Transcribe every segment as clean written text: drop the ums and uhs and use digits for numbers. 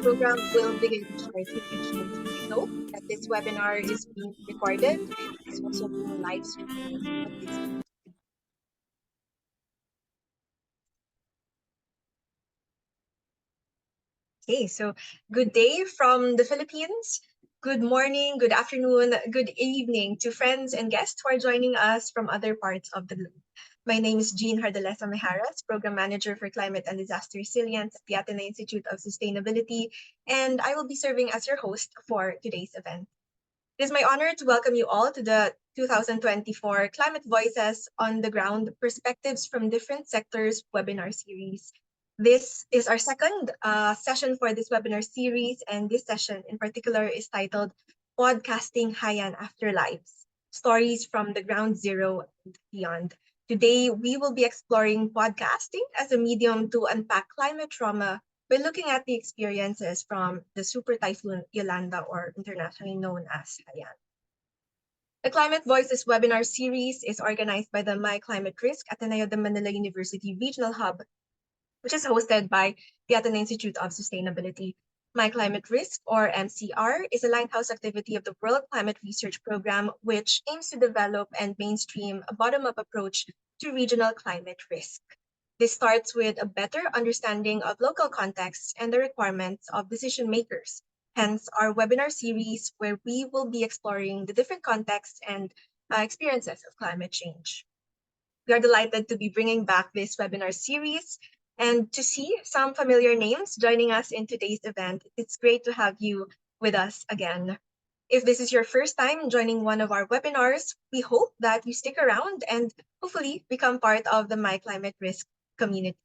program will begin shortly. Please note that this webinar is being recorded and is also being live streamed on this. Okay, so good day from the Philippines. Good morning, good afternoon, good evening to friends and guests who are joining us from other parts of the globe. My name is Jean Hardalesa Mejaras, Program Manager for Climate and Disaster Resilience at the Ateneo Institute of Sustainability, and I will be serving as your host for today's event. It is my honor to welcome you all to the 2024 Climate Voices on the Ground Perspectives from Different Sectors webinar series. This is our second session for this webinar series, and this session in particular is titled Podcasting Haiyan Afterlives, Stories from the Ground Zero and Beyond. Today, we will be exploring podcasting as a medium to unpack climate trauma by looking at the experiences from the Super Typhoon Yolanda, or internationally known as Haiyan. The Climate Voices webinar series is organized by the My Climate Risk Ateneo de Manila University Regional Hub, which is hosted by the Ateneo Institute of Sustainability. My Climate Risk, or MCR, is a lighthouse activity of the World Climate Research Program, which aims to develop and mainstream a bottom-up approach to regional climate risk. This starts with a better understanding of local contexts and the requirements of decision makers. Hence, our webinar series, where we will be exploring the different contexts and experiences of climate change. We are delighted to be bringing back this webinar series and to see some familiar names joining us in today's event. It's great to have you with us again. If this is your first time joining one of our webinars, we hope that you stick around and hopefully become part of the My Climate Risk community.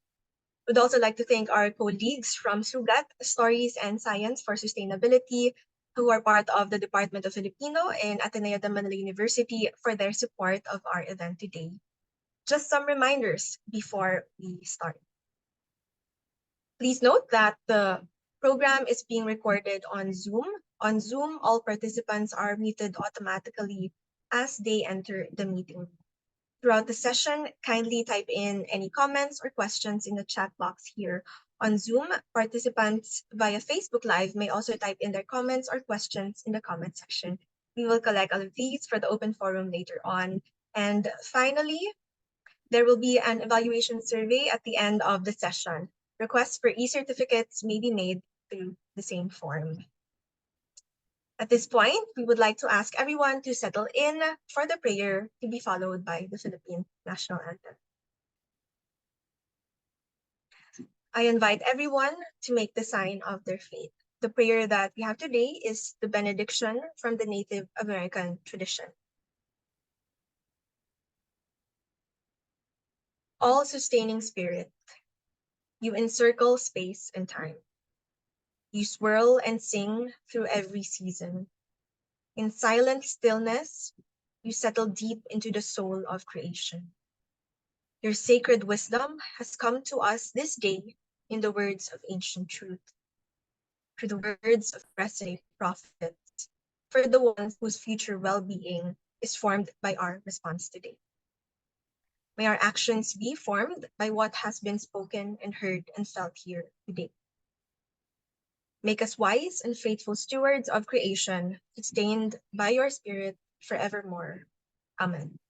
We'd also like to thank our colleagues from SUGAT, Stories and Science for Sustainability, who are part of the Department of Filipino and Ateneo de Manila University for their support of our event today. Just some reminders before we start. Please note that the program is being recorded on Zoom. On Zoom, all participants are muted automatically as they enter the meeting. Throughout the session, kindly type in any comments or questions in the chat box here. On Zoom, participants via Facebook Live may also type in their comments or questions in the comment section. We will collect all of these for the open forum later on. And finally, there will be an evaluation survey at the end of the session. Requests for e-certificates may be made through the same form. At this point, we would like to ask everyone to settle in for the prayer to be followed by the Philippine National Anthem. I invite everyone to make the sign of their faith. The prayer that we have today is the benediction from the Native American tradition. All-sustaining Spirit, you encircle space and time. You swirl and sing through every season. In silent stillness, you settle deep into the soul of creation. Your sacred wisdom has come to us this day in the words of ancient truth, through the words of present prophets, for the ones whose future well-being is formed by our response today. May our actions be formed by what has been spoken and heard and felt here today. Make us wise and faithful stewards of creation, sustained by your Spirit forevermore. Amen.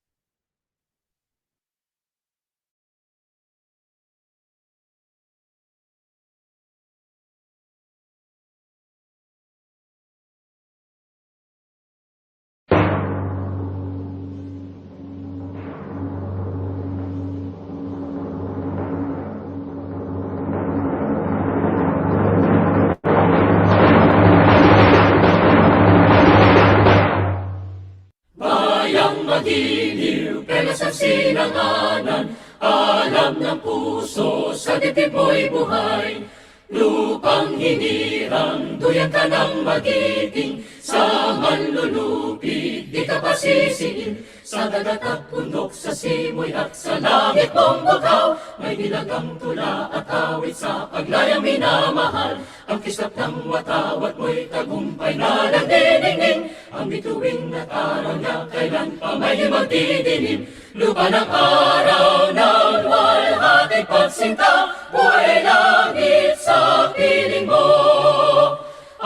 Magiliw, pelas ang sinanganan, alam ng puso, sa dibdib mo'y buhay. Lupang hinirang, duyan ka ng magiting, sa manlulupig, di ka pasisiin. Sa dagat at bundok, sa simoy at sa langit mong bukaw, may nilagang tula at awit sa paglayang minamahal. Ang kislap ng watawat mo'y tagumpay na nagdiningning, ang bituin at araw niya kailan pa may magdidilim. Lupa ng araw ng walhating pagsinta, buhay langit sa piling mo.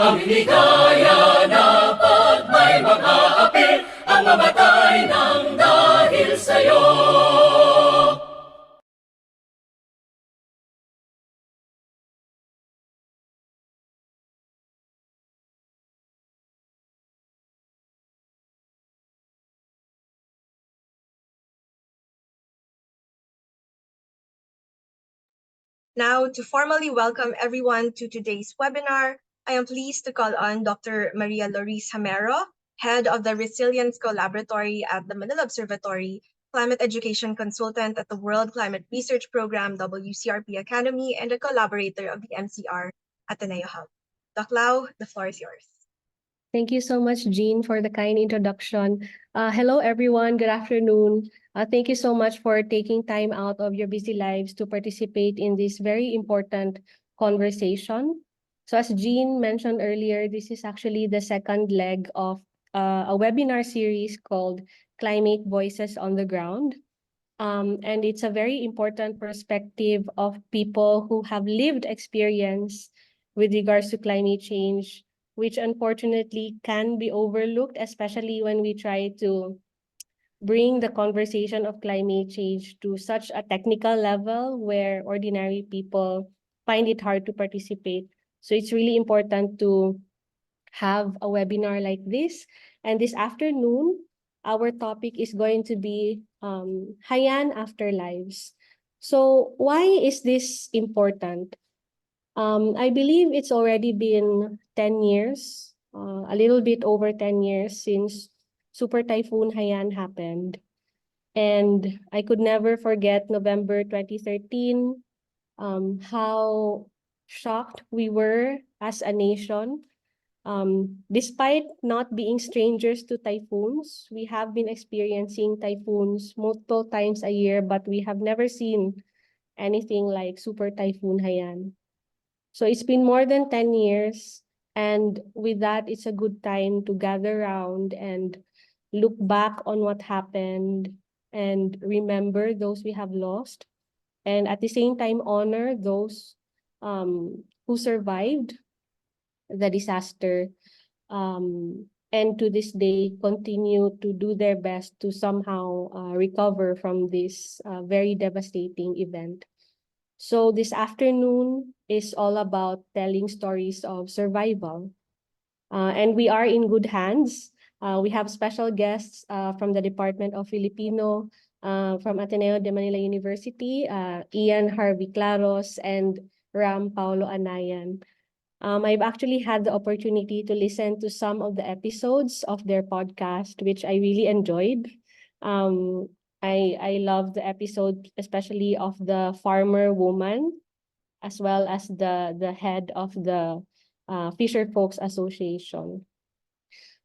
Ang ligaya na pag may mga api, ang mamatay ng dahil sa'yo. Now, to formally welcome everyone to today's webinar, I am pleased to call on Dr. Maria Loris Hamero, Head of the Resilience Collaboratory at the Manila Observatory, Climate Education Consultant at the World Climate Research Program, WCRP Academy, and a collaborator of the MCR Ateneo Hub. Doc Lau, the floor is yours. Thank you so much, Jean, for the kind introduction. Hello, everyone. Good afternoon. Thank you so much for taking time out of your busy lives to participate in this very important conversation. So as Jean mentioned earlier, this is actually the second leg of a webinar series called Climate Voices on the Ground. And it's a very important perspective of people who have lived experience with regards to climate change, which unfortunately can be overlooked, especially when we try to bring the conversation of climate change to such a technical level where ordinary people find it hard to participate. So it's really important to have a webinar like this. And this afternoon, our topic is going to be Haiyan Afterlives. So why is this important? I believe it's already been 10 years, a little bit over 10 years since Super Typhoon Haiyan happened. And I could never forget November 2013, how shocked we were as a nation. Despite not being strangers to typhoons, we have been experiencing typhoons multiple times a year, but we have never seen anything like Super Typhoon Haiyan. So it's been more than 10 years. And with that, it's a good time to gather around and look back on what happened and remember those we have lost. And at the same time, honor those who survived the disaster. And to this day, continue to do their best to somehow recover from this very devastating event. So this afternoon is all about telling stories of survival. And we are in good hands. We have special guests from the Department of Filipino, from Ateneo de Manila University, Ian Harvey Claros, and Ram Paulo Anayan. I've actually had the opportunity to listen to some of the episodes of their podcast, which I really enjoyed. I love the episode, especially of the farmer woman, as well as the head of the Fisher Folks Association.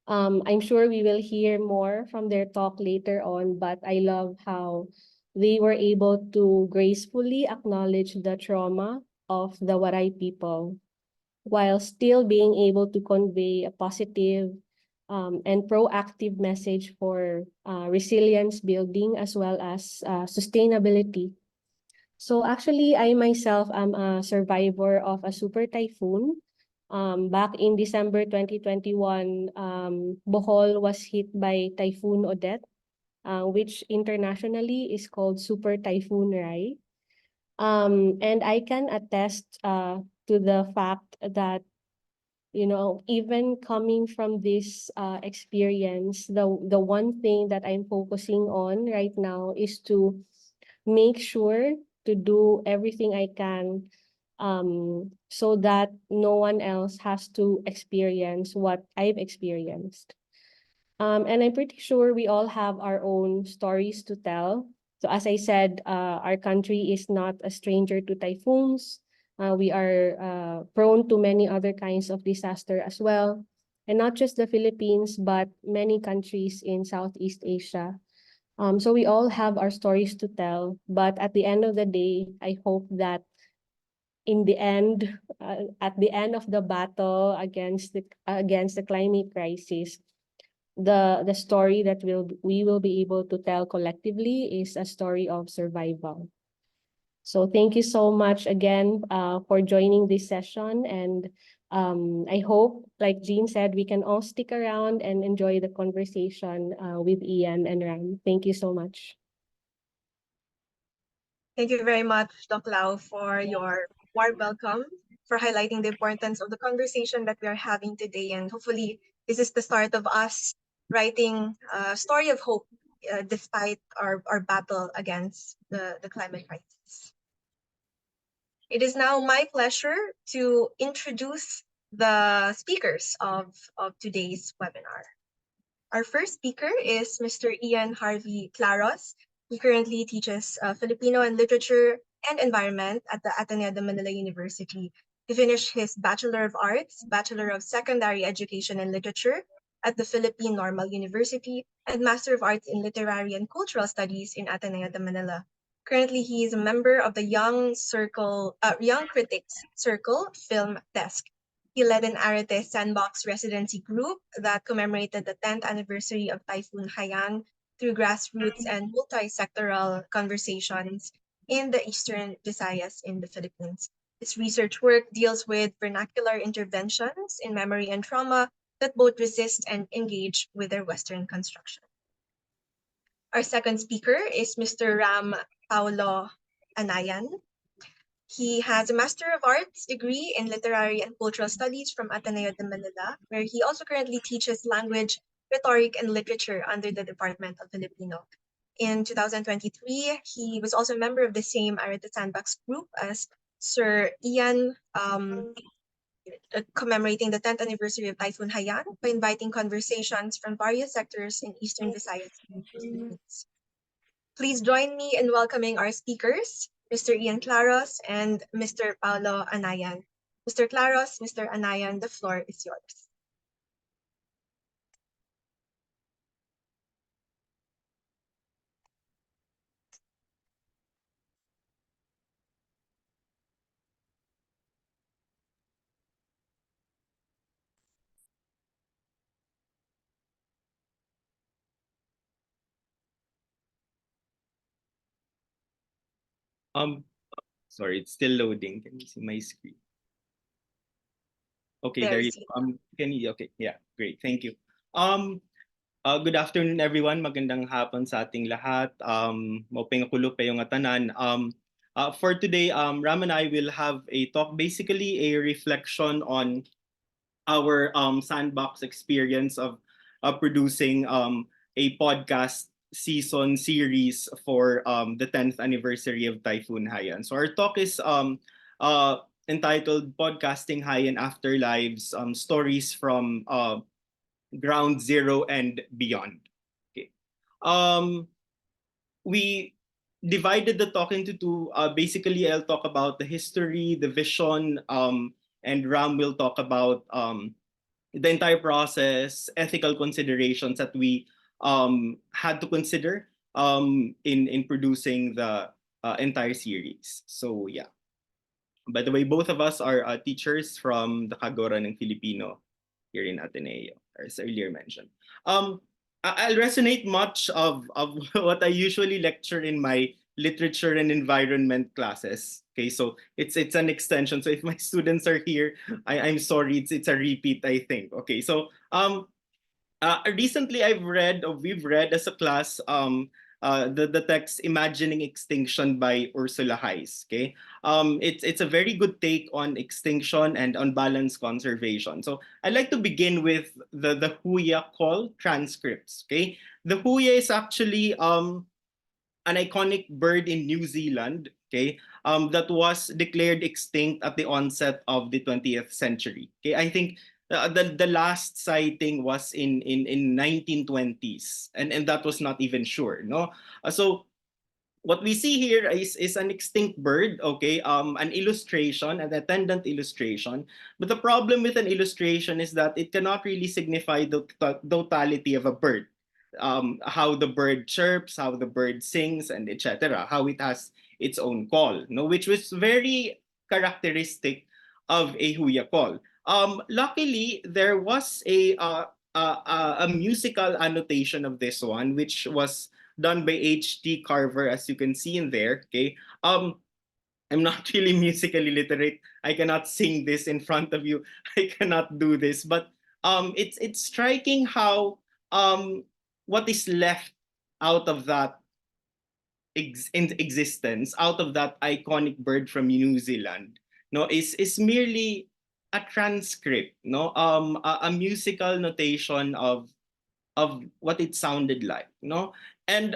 I'm sure we will hear more from their talk later on, but I love how they were able to gracefully acknowledge the trauma of the Waray people, while still being able to convey a positive and proactive message for resilience building as well as sustainability. So actually, I myself am a survivor of a super typhoon. Back in December 2021, Bohol was hit by Typhoon Odette, which internationally is called Super Typhoon Rai. And I can attest to the fact that, you know, even coming from this experience, the one thing that I'm focusing on right now is to make sure to do everything I can so that no one else has to experience what I've experienced. And I'm pretty sure we all have our own stories to tell. So as I said, our country is not a stranger to typhoons. We are prone to many other kinds of disaster as well. And not just the Philippines, but many countries in Southeast Asia. So we all have our stories to tell. But at the end of the day, I hope that in the end, at the end of the battle against the climate crisis, the story that we will be able to tell collectively is a story of survival. So thank you so much again for joining this session, and I hope, like Jean said, we can all stick around and enjoy the conversation with Ian and Ram. Thank you so much. Thank you very much, Doc Lau, for your warm welcome, for highlighting the importance of the conversation that we are having today. And hopefully, this is the start of us writing a story of hope despite our battle against the climate crisis. It is now my pleasure to introduce the speakers of today's webinar. Our first speaker is Mr. Ian Harvey Claros. He currently teaches Filipino and Literature and Environment at the Ateneo de Manila University. He finished his Bachelor of Arts, Bachelor of Secondary Education and Literature at the Philippine Normal University, and Master of Arts in Literary and Cultural Studies in Ateneo de Manila. Currently, he is a member of the Young Critics Circle Film Desk. He led an Arete Sandbox residency group that commemorated the 10th anniversary of Typhoon Haiyan through grassroots and multi-sectoral conversations in the Eastern Visayas in the Philippines. His research work deals with vernacular interventions in memory and trauma that both resist and engage with their Western construction. Our second speaker is Mr. Ram Paulo Anayan. He has a Master of Arts degree in Literary and Cultural Studies from Ateneo de Manila, where he also currently teaches language, rhetoric, and literature under the Department of Filipino. In 2023, he was also a member of the same Arete Sandbox group as Sir Ian, commemorating the 10th anniversary of Typhoon Haiyan by inviting conversations from various sectors in Eastern Visayas and Philippines. Please join me in welcoming our speakers, Mr. Ian Claros and Mr. Paulo Anayan. Mr. Claros, Mr. Anayan, the floor is yours. Um, Sorry, it's still loading. Can you see my screen? Okay, there you There's can you okay, yeah, great. Thank you. Good afternoon everyone. Magandang hapon sa ating lahat. Maupay nga kulo pa yung tanan. For today, Ram and I will have a talk, basically a reflection on our sandbox experience of producing a podcast season series for the 10th anniversary of Typhoon Haiyan. So our talk is entitled Podcasting Haiyan Afterlives, Stories from Ground Zero and Beyond. Okay. We divided the talk into two. Basically, I'll talk about the history, the vision, and Ram will talk about the entire process, ethical considerations that we had to consider in producing the entire series. So yeah. By the way, both of us are teachers from the Kagura ng Filipino here in Ateneo, as earlier mentioned. I'll resonate much of what I usually lecture in my literature and environment classes. Okay, so it's an extension. So if my students are here, I'm sorry, it's a repeat, I think. Okay, so recently we've read as a class the text Imagining Extinction by Ursula Hayes. Okay, it's a very good take on extinction and on balanced conservation. So I'd like to begin with the Huya call transcripts. Okay, the Huya is actually an iconic bird in New Zealand. Okay, that was declared extinct at the onset of the 20th century. Okay, I think the last sighting was in 1920s, and that was not even sure. No, so what we see here is an extinct bird, okay, an illustration, an attendant illustration. But the problem with an illustration is that it cannot really signify the totality of a bird. How the bird chirps, how the bird sings, and etc. How it has its own call, no, which was very characteristic of a Huya call. Luckily, there was a musical annotation of this one, which was done by H.T. Carver, as you can see in there. Okay, I'm not really musically literate. I cannot sing this in front of you. I cannot do this. But it's striking how what is left out of that in existence, out of that iconic bird from New Zealand, no, is merely a transcript, no, a musical notation of what it sounded like, no, and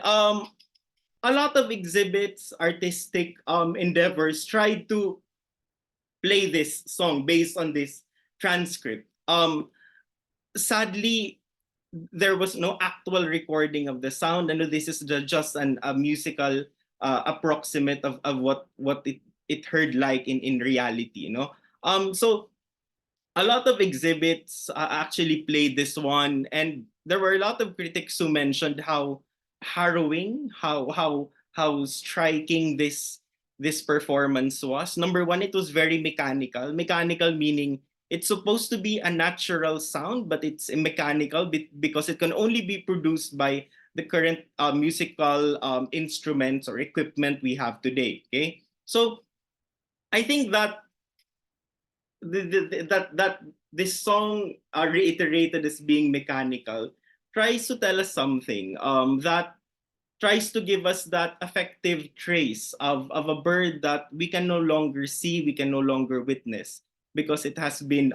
a lot of exhibits, artistic endeavors tried to play this song based on this transcript. Sadly, there was no actual recording of the sound. I know this is just a musical approximate of what it heard like in reality, you know. So a lot of exhibits actually played this one, and there were a lot of critics who mentioned how harrowing, how striking this performance was. Number one, it was very mechanical. Mechanical meaning it's supposed to be a natural sound, but it's mechanical because it can only be produced by the current musical instruments or equipment we have today. Okay, so I think that that this song reiterated as being mechanical tries to tell us something that tries to give us that affective trace of a bird that we can no longer see, we can no longer witness because it has been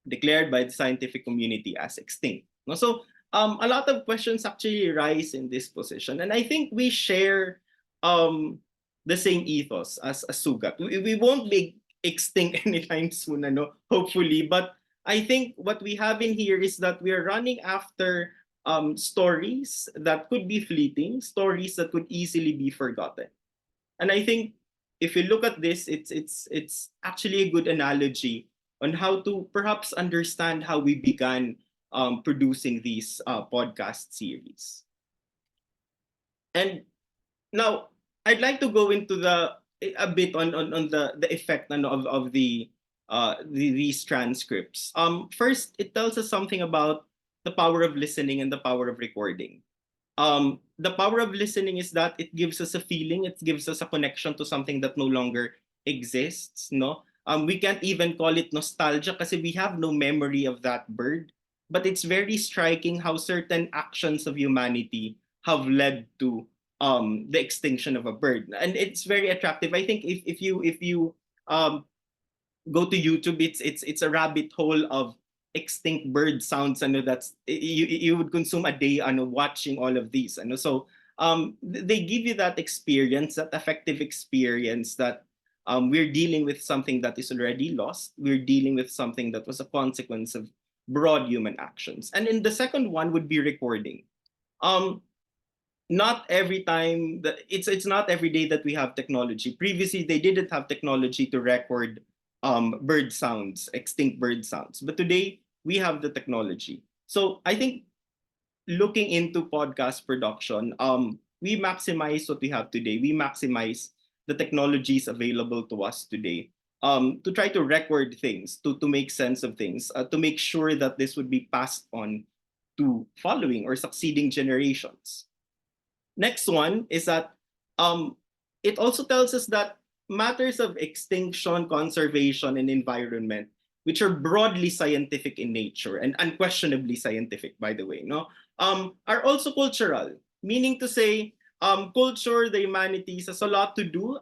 declared by the scientific community as extinct. No? So a lot of questions actually rise in this position, and I think we share the same ethos as Sugat. We won't be extinct anytime soon, ano, hopefully, but I think what we have in here is that we are running after stories that could be fleeting, stories that could easily be forgotten. And I think if you look at this, it's actually a good analogy on how to perhaps understand how we began producing these podcast series. And now I'd like to go into a bit on the effect of these transcripts. First, it tells us something about the power of listening and the power of recording. The power of listening is that it gives us a feeling, it gives us a connection to something that no longer exists. No, we can't even call it nostalgia because we have no memory of that bird. But it's very striking how certain actions of humanity have led to the extinction of a bird, and it's very attractive. I think if you go to YouTube, it's a rabbit hole of extinct bird sounds. I know that's you would consume a day on watching all of these. I know, so they give you that experience, that affective experience that we're dealing with something that is already lost. We're dealing with something that was a consequence of broad human actions. And then the second one would be recording. Um, Not every time that it's not every day that we have technology. Previously, they didn't have technology to record bird sounds, extinct bird sounds. But today we have the technology. So I think looking into podcast production, we maximize what we have today. We maximize the technologies available to us today to try to record things, to make sense of things, to make sure that this would be passed on to following or succeeding generations. Next one is that it also tells us that matters of extinction, conservation, and environment, which are broadly scientific in nature and unquestionably scientific, by the way, no, are also cultural. Meaning to say, culture, the humanities has a lot to do.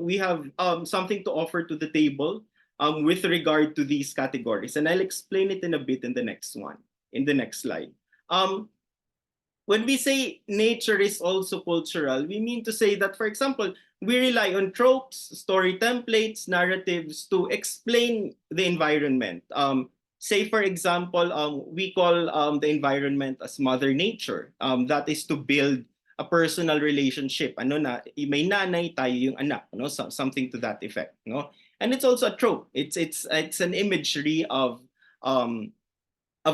We have something to offer to the table with regard to these categories, and I'll explain it in a bit in the next one, in the next slide. When we say nature is also cultural, we mean to say that, for example, we rely on tropes, story templates, narratives to explain the environment. Say, for example, we call the environment as Mother Nature. That is to build a personal relationship. Ano na, may nanay, tayo yung anak. No? So, something to that effect. No? And it's also a trope. It's an imagery of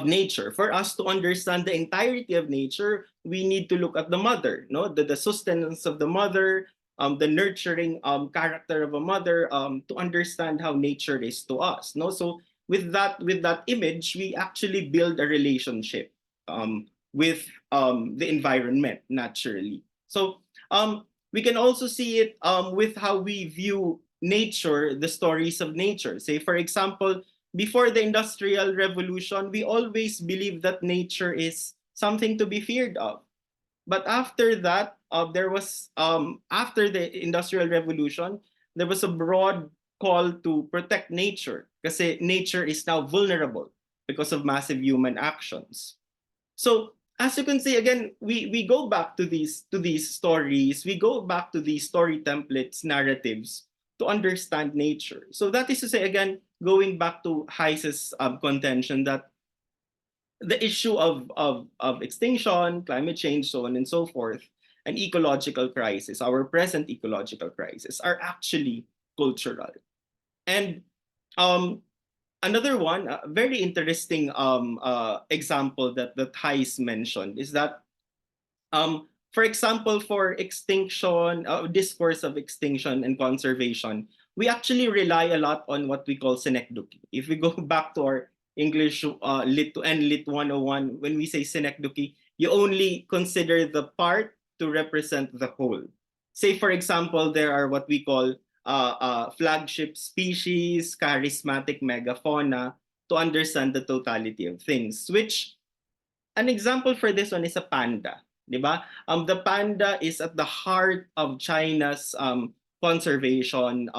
nature. For us to understand the entirety of nature, we need to look at the mother, no, the sustenance of the mother, the nurturing character of a mother, to understand how nature is to us, no. So with that image, we actually build a relationship with the environment naturally. So we can also see it with how we view nature, the stories of nature. Say, for example, before the Industrial Revolution, we always believed that nature is something to be feared of. But after that, there was after the Industrial Revolution, there was a broad call to protect nature kasi nature is now vulnerable because of massive human actions. So as you can see, again, we go back to these stories, we go back to these story templates, narratives to understand nature. So that is to say, again, going back to Heiss's contention that the issue of extinction, climate change, so on and so forth, and ecological crisis, our present ecological crisis, are actually cultural. And um, another one, a very interesting example that Heiss mentioned is that, for example, for extinction, discourse of extinction and conservation, we actually rely a lot on what we call synecdoche. If we go back to our English Lit 2 and Lit 101, when we say synecdoche, you only consider the part to represent the whole. Say, for example, there are what we call flagship species, charismatic megafauna, to understand the totality of things. Which, an example for this one is a panda, di ba? The panda is at the heart of China's conservation,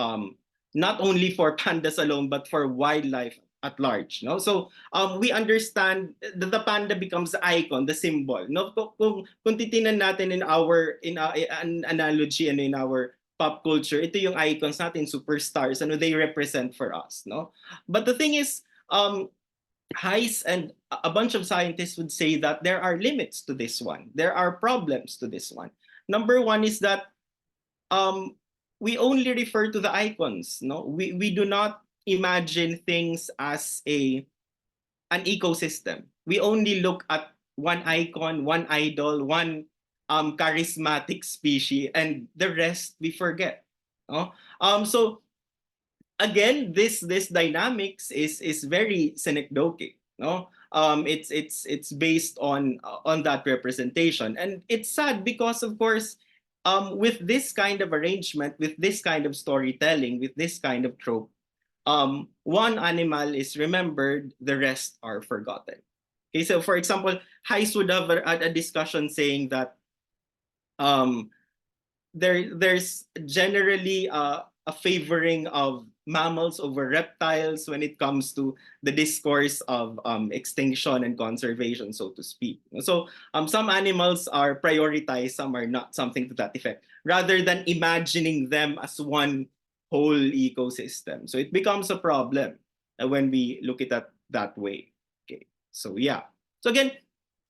not only for pandas alone, but for wildlife at large. No? So we understand that the panda becomes the icon, the symbol. No? Kung titingnan natin in our an analogy and in our pop culture, ito yung icons natin, superstars, ano they represent for us. No? But the thing is, Heiss and a bunch of scientists would say that there are limits to this one. There are problems to this one. Number one is that we only refer to the icons. No, we do not imagine things as an ecosystem. We only look at one icon, one idol, one charismatic species, and the rest we forget. No? So again, this dynamics is very synecdochic. No, it's based on that representation, and it's sad because, of course, with this kind of arrangement, with this kind of storytelling, with this kind of trope, one animal is remembered, the rest are forgotten. Okay, so for example, Heiss would have a discussion saying that there's generally a favoring of mammals over reptiles when it comes to the discourse of extinction and conservation, so to speak. So some animals are prioritized, some are not, something to that effect, rather than imagining them as one whole ecosystem. So it becomes a problem when we look at that way. Okay, so yeah. So again,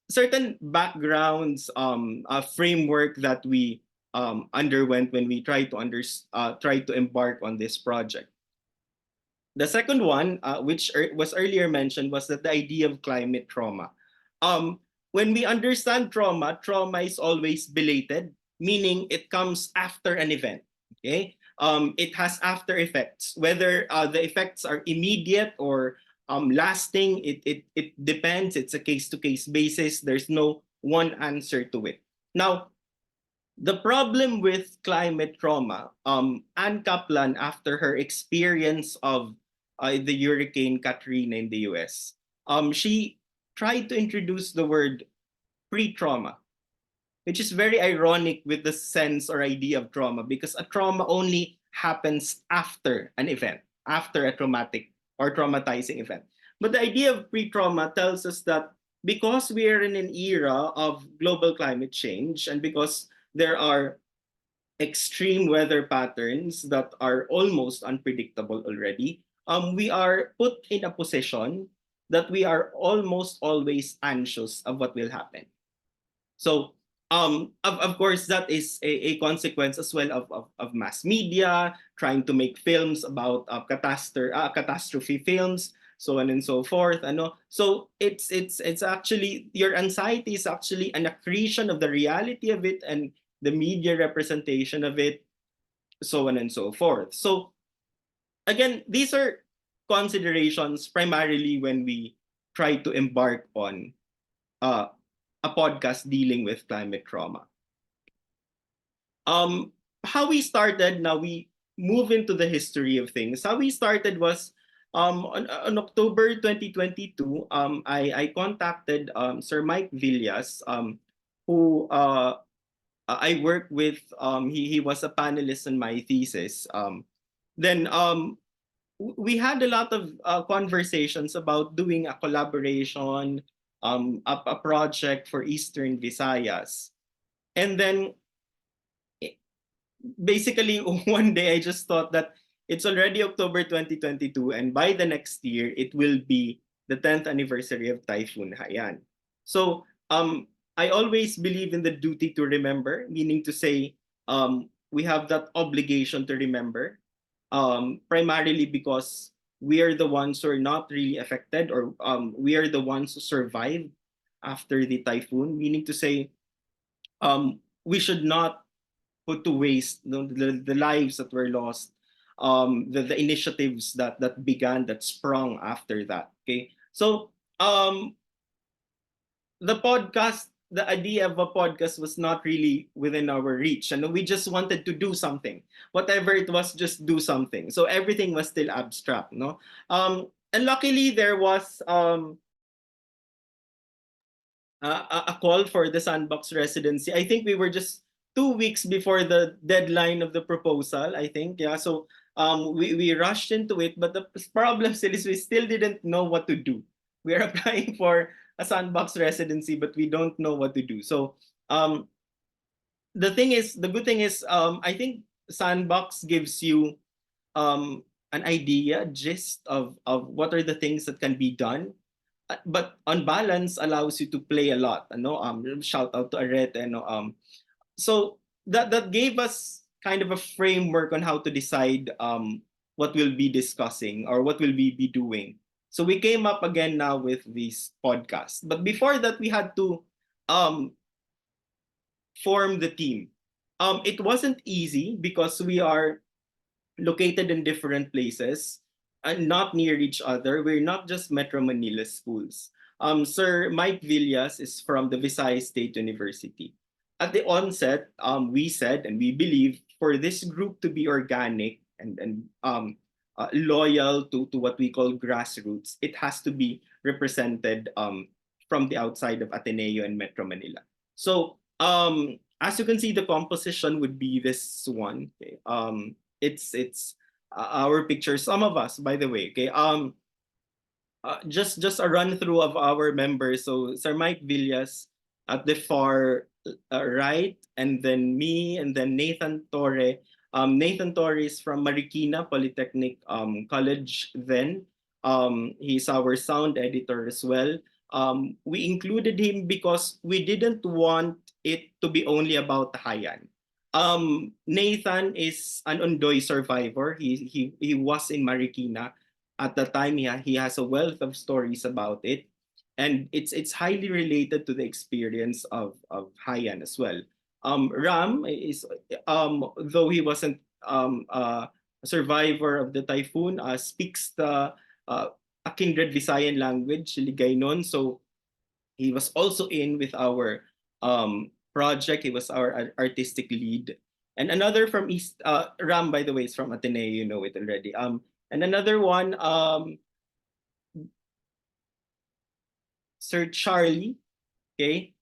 certain backgrounds, a framework that we underwent when we tried to embark on this project. The second one, which was earlier mentioned, was that the idea of climate trauma. When we understand trauma, trauma is always belated, meaning it comes after an event. Okay, it has after effects. Whether the effects are immediate or lasting, it depends. It's a case-to-case basis. There's no one answer to it. Now, the problem with climate trauma, Ann Kaplan, after her experience of the Hurricane Katrina in the US, she tried to introduce the word pre-trauma, which is very ironic with the sense or idea of trauma, because a trauma only happens after an event, after a traumatic or traumatizing event. But the idea of pre-trauma tells us that because we are in an era of global climate change, and because there are extreme weather patterns that are almost unpredictable already, we are put in a position that we are almost always anxious of what will happen. So, of course, that is a consequence as well of mass media trying to make films about catastrophe films, so on and so forth. So it's actually, your anxiety is actually an accretion of the reality of it and the media representation of it, so on and so forth. So again, these are considerations primarily when we try to embark on a podcast dealing with climate trauma. how we started, now we move into the history of things. How we started was on October 2022, I contacted Sir Mike Villas, who I worked with. He was a panelist in my thesis. Then we had a lot of conversations about doing a collaboration, a project for Eastern Visayas. And then basically one day I just thought that it's already October 2022, and by the next year it will be the 10th anniversary of Typhoon Haiyan. So I always believe in the duty to remember, meaning to say we have that obligation to remember, primarily because we are the ones who are not really affected, or we are the ones who survived after the typhoon, meaning to say we should not put to waste the lives that were lost, the initiatives that began, that sprung after that. Okay, so the idea of a podcast was not really within our reach, and we just wanted to do something, whatever it was, just do something. So everything was still abstract, no. And luckily there was a call for the Sandbox residency. I think we were just 2 weeks before the deadline of the proposal, I think. Yeah, so we rushed into it, but the problem still is we still didn't know what to do. We are applying for a Sandbox residency, but we don't know what to do. So the good thing is, I think Sandbox gives you an idea, gist of what are the things that can be done, but on balance allows you to play a lot. Shout out to Arete, so that gave us kind of a framework on how to decide what we'll be discussing or what we'll be doing. So we came up again now with this podcast. But before that, we had to form the team. It wasn't easy because we are located in different places and not near each other. We're not just Metro Manila schools. Sir Mike Villas is from the Visayas State University. At the onset, we said and we believe for this group to be organic and loyal to what we call grassroots, it has to be represented from the outside of Ateneo and Metro Manila. So as you can see, the composition would be this one. Okay? It's our picture. Some of us, by the way. Okay. Just a run through of our members. So Sir Mike Villas at the far right, and then me, and then Nathan Torre. Nathan Torre is from Marikina Polytechnic College. Then he's our sound editor as well. We included him because we didn't want it to be only about Haiyan. Nathan is an Ondoy survivor. He was in Marikina at the time. He has a wealth of stories about it, and it's highly related to the experience of Haiyan as well. Ram is though he wasn't a survivor of the typhoon, speaks the a kindred Visayan language, Ligaynon. So he was also in with our project. He was our artistic lead. And another from East, Ram, by the way, is from Ateneo, you know it already. And another one, Sir Charlie, okay,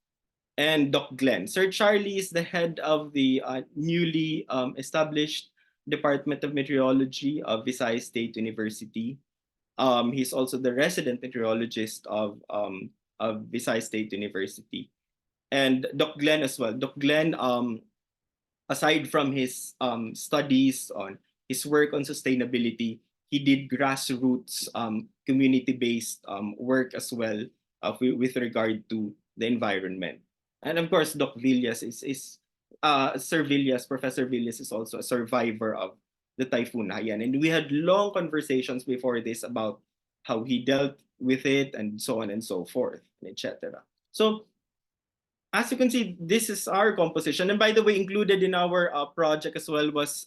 and Doc Glenn. Sir Charlie is the head of the newly established Department of Meteorology of Visayas State University. He's also the resident meteorologist of Visayas State University. And Doc Glenn as well. Doc Glenn, aside from his studies on his work on sustainability, he did grassroots community-based work as well with regard to the environment. And of course, Doc Villas is Sir Villas, Professor Villas is also a survivor of the Typhoon Haiyan. And we had long conversations before this about how he dealt with it and so on and so forth, etc. So as you can see, this is our composition. And by the way, included in our project as well was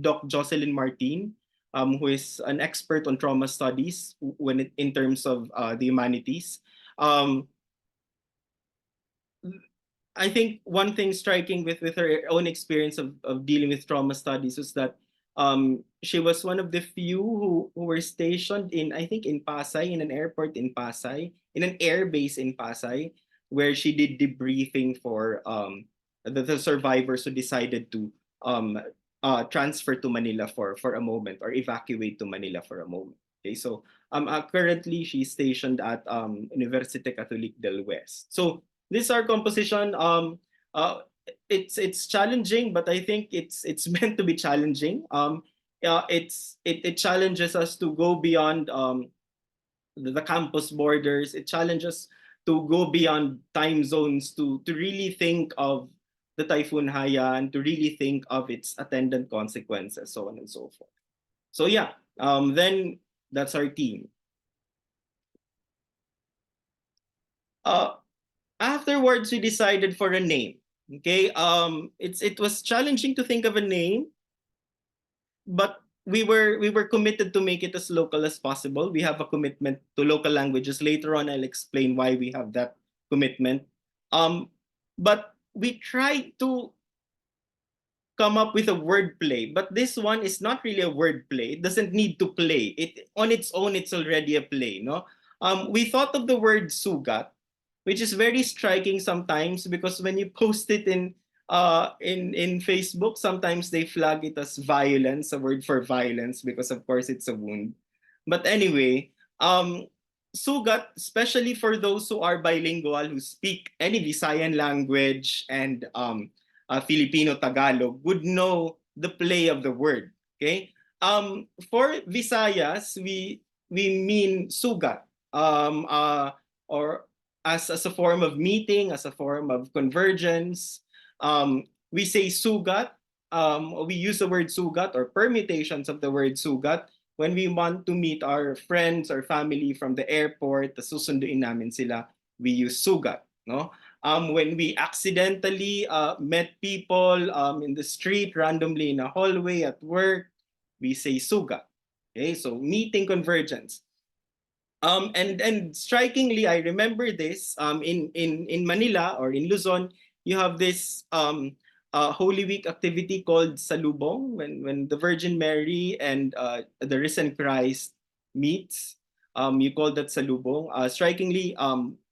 Doc Jocelyn Martin, who is an expert on trauma studies in terms of the humanities. I think one thing striking with her own experience of dealing with trauma studies was that she was one of the few who were stationed in, I think, in Pasay, in an airport in Pasay, in an air base in Pasay, where she did debriefing for the survivors who decided to um, transfer to Manila for a moment, or evacuate to Manila for a moment. Okay, so currently she's stationed at Université Catholique del West. So this our composition. It's challenging, but I think it's meant to be challenging. It challenges us to go beyond the campus borders. It challenges to go beyond time zones to really think of the Typhoon Haiyan, to really think of its attendant consequences, so on and so forth. So yeah, then that's our team. Afterwards, we decided for a name. Okay, it was challenging to think of a name, but we were committed to make it as local as possible. We have a commitment to local languages. Later on, I'll explain why we have that commitment. But we tried to come up with a word play, but this one is not really a word play. It doesn't need to play. It on its own, it's already a play, no? We thought of the word sugat, which is very striking sometimes, because when you post it in Facebook, sometimes they flag it as violence, a word for violence, because of course it's a wound. But anyway, sugat, especially for those who are bilingual, who speak any Visayan language and Filipino Tagalog, would know the play of the word. Okay, for Visayas, we mean sugat, or as a form of meeting, as a form of convergence. We say sugat. We use the word sugat or permutations of the word sugat when we want to meet our friends or family from the airport. Susunduin namin sila. We use sugat. No. When we accidentally met people in the street, randomly in a hallway, at work, we say sugat. Okay, so meeting, convergence. And strikingly, I remember this in Manila or in Luzon, you have this Holy Week activity called Salubong, when the Virgin Mary and the risen Christ meets. You call that Salubong. Strikingly,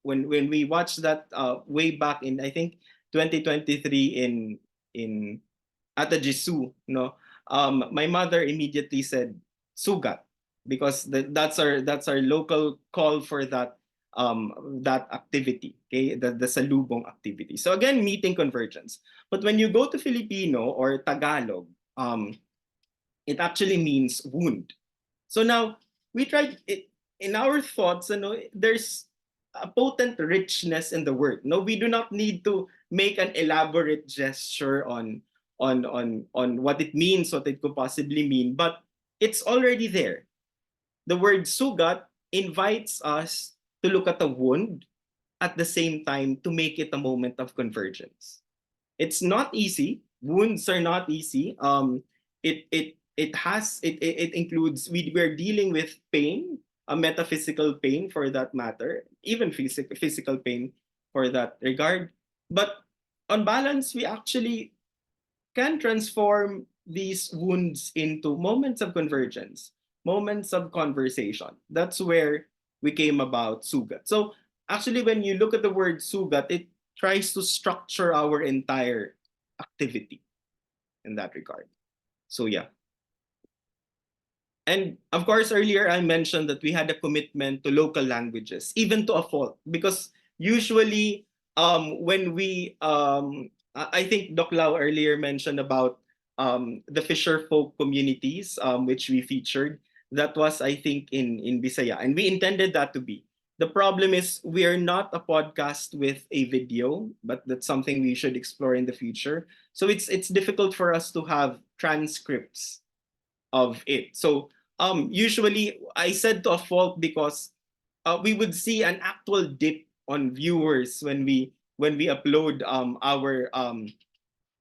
when we watched that way back in, I think, 2023 in Ata Jesu, no, my mother immediately said sugat, because that's our local call for that that activity. Okay, the salubong activity. So again, meeting, convergence. But when you go to Filipino or Tagalog, it actually means wound. So now we tried it in our thoughts. There's a potent richness in the word. No, we do not need to make an elaborate gesture on what it means, what it could possibly mean, but it's already there. The word sugat invites us to look at a wound, at the same time to make it a moment of convergence. It's not easy. Wounds are not easy. It includes, we're dealing with pain, a metaphysical pain for that matter, even physical pain for that regard. But on balance, we actually can transform these wounds into moments of convergence, moments of conversation. That's where we came about sugat. So actually, when you look at the word sugat, it tries to structure our entire activity in that regard. So yeah. And of course, earlier I mentioned that we had a commitment to local languages, even to a fault, because usually when we, I think Doc Lau earlier mentioned about the fisher folk communities, which we featured. That was, I think, in Bisaya, and we intended that to be. The problem is we are not a podcast with a video, but that's something we should explore in the future. So it's difficult for us to have transcripts of it. So usually I said to a fault because we would see an actual dip on viewers when we upload our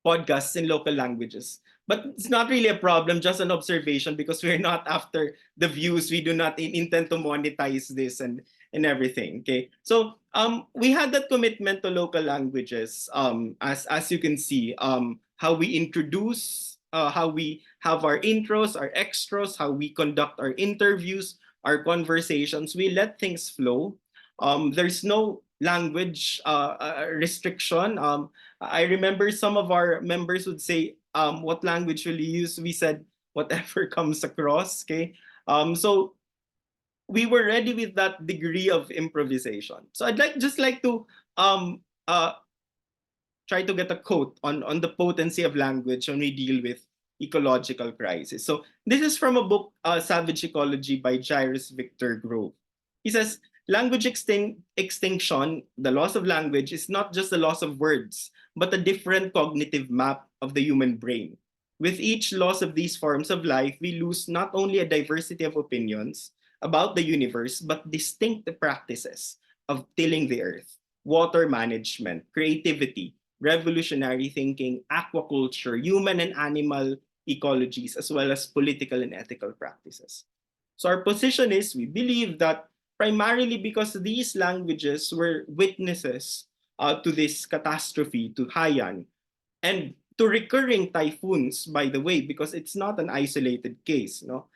podcasts in local languages. But it's not really a problem, just an observation, because we're not after the views. We do not intend to monetize this and and everything. Okay, so we had that commitment to local languages. As you can see, how we introduce, how we have our intros, our extras, how we conduct our interviews, our conversations. We let things flow. There's no language restriction. I remember some of our members would say, what language will you use? We said, whatever comes across, okay? So we were ready with that degree of improvisation. So I'd just like to um, uh, try to get a quote on the potency of language when we deal with ecological crisis. So this is from a book, Savage Ecology by Jairus Victor Grove. He says, language extinction, the loss of language, is not just the loss of words, but a different cognitive map of the human brain. With each loss of these forms of life, we lose not only a diversity of opinions about the universe, but distinct practices of tilling the earth, water management, creativity, revolutionary thinking, aquaculture, human and animal ecologies, as well as political and ethical practices. So our position is, we believe that primarily because these languages were witnesses to this catastrophe, to Haiyan, and to recurring typhoons, by the way, because it's not an isolated case. No,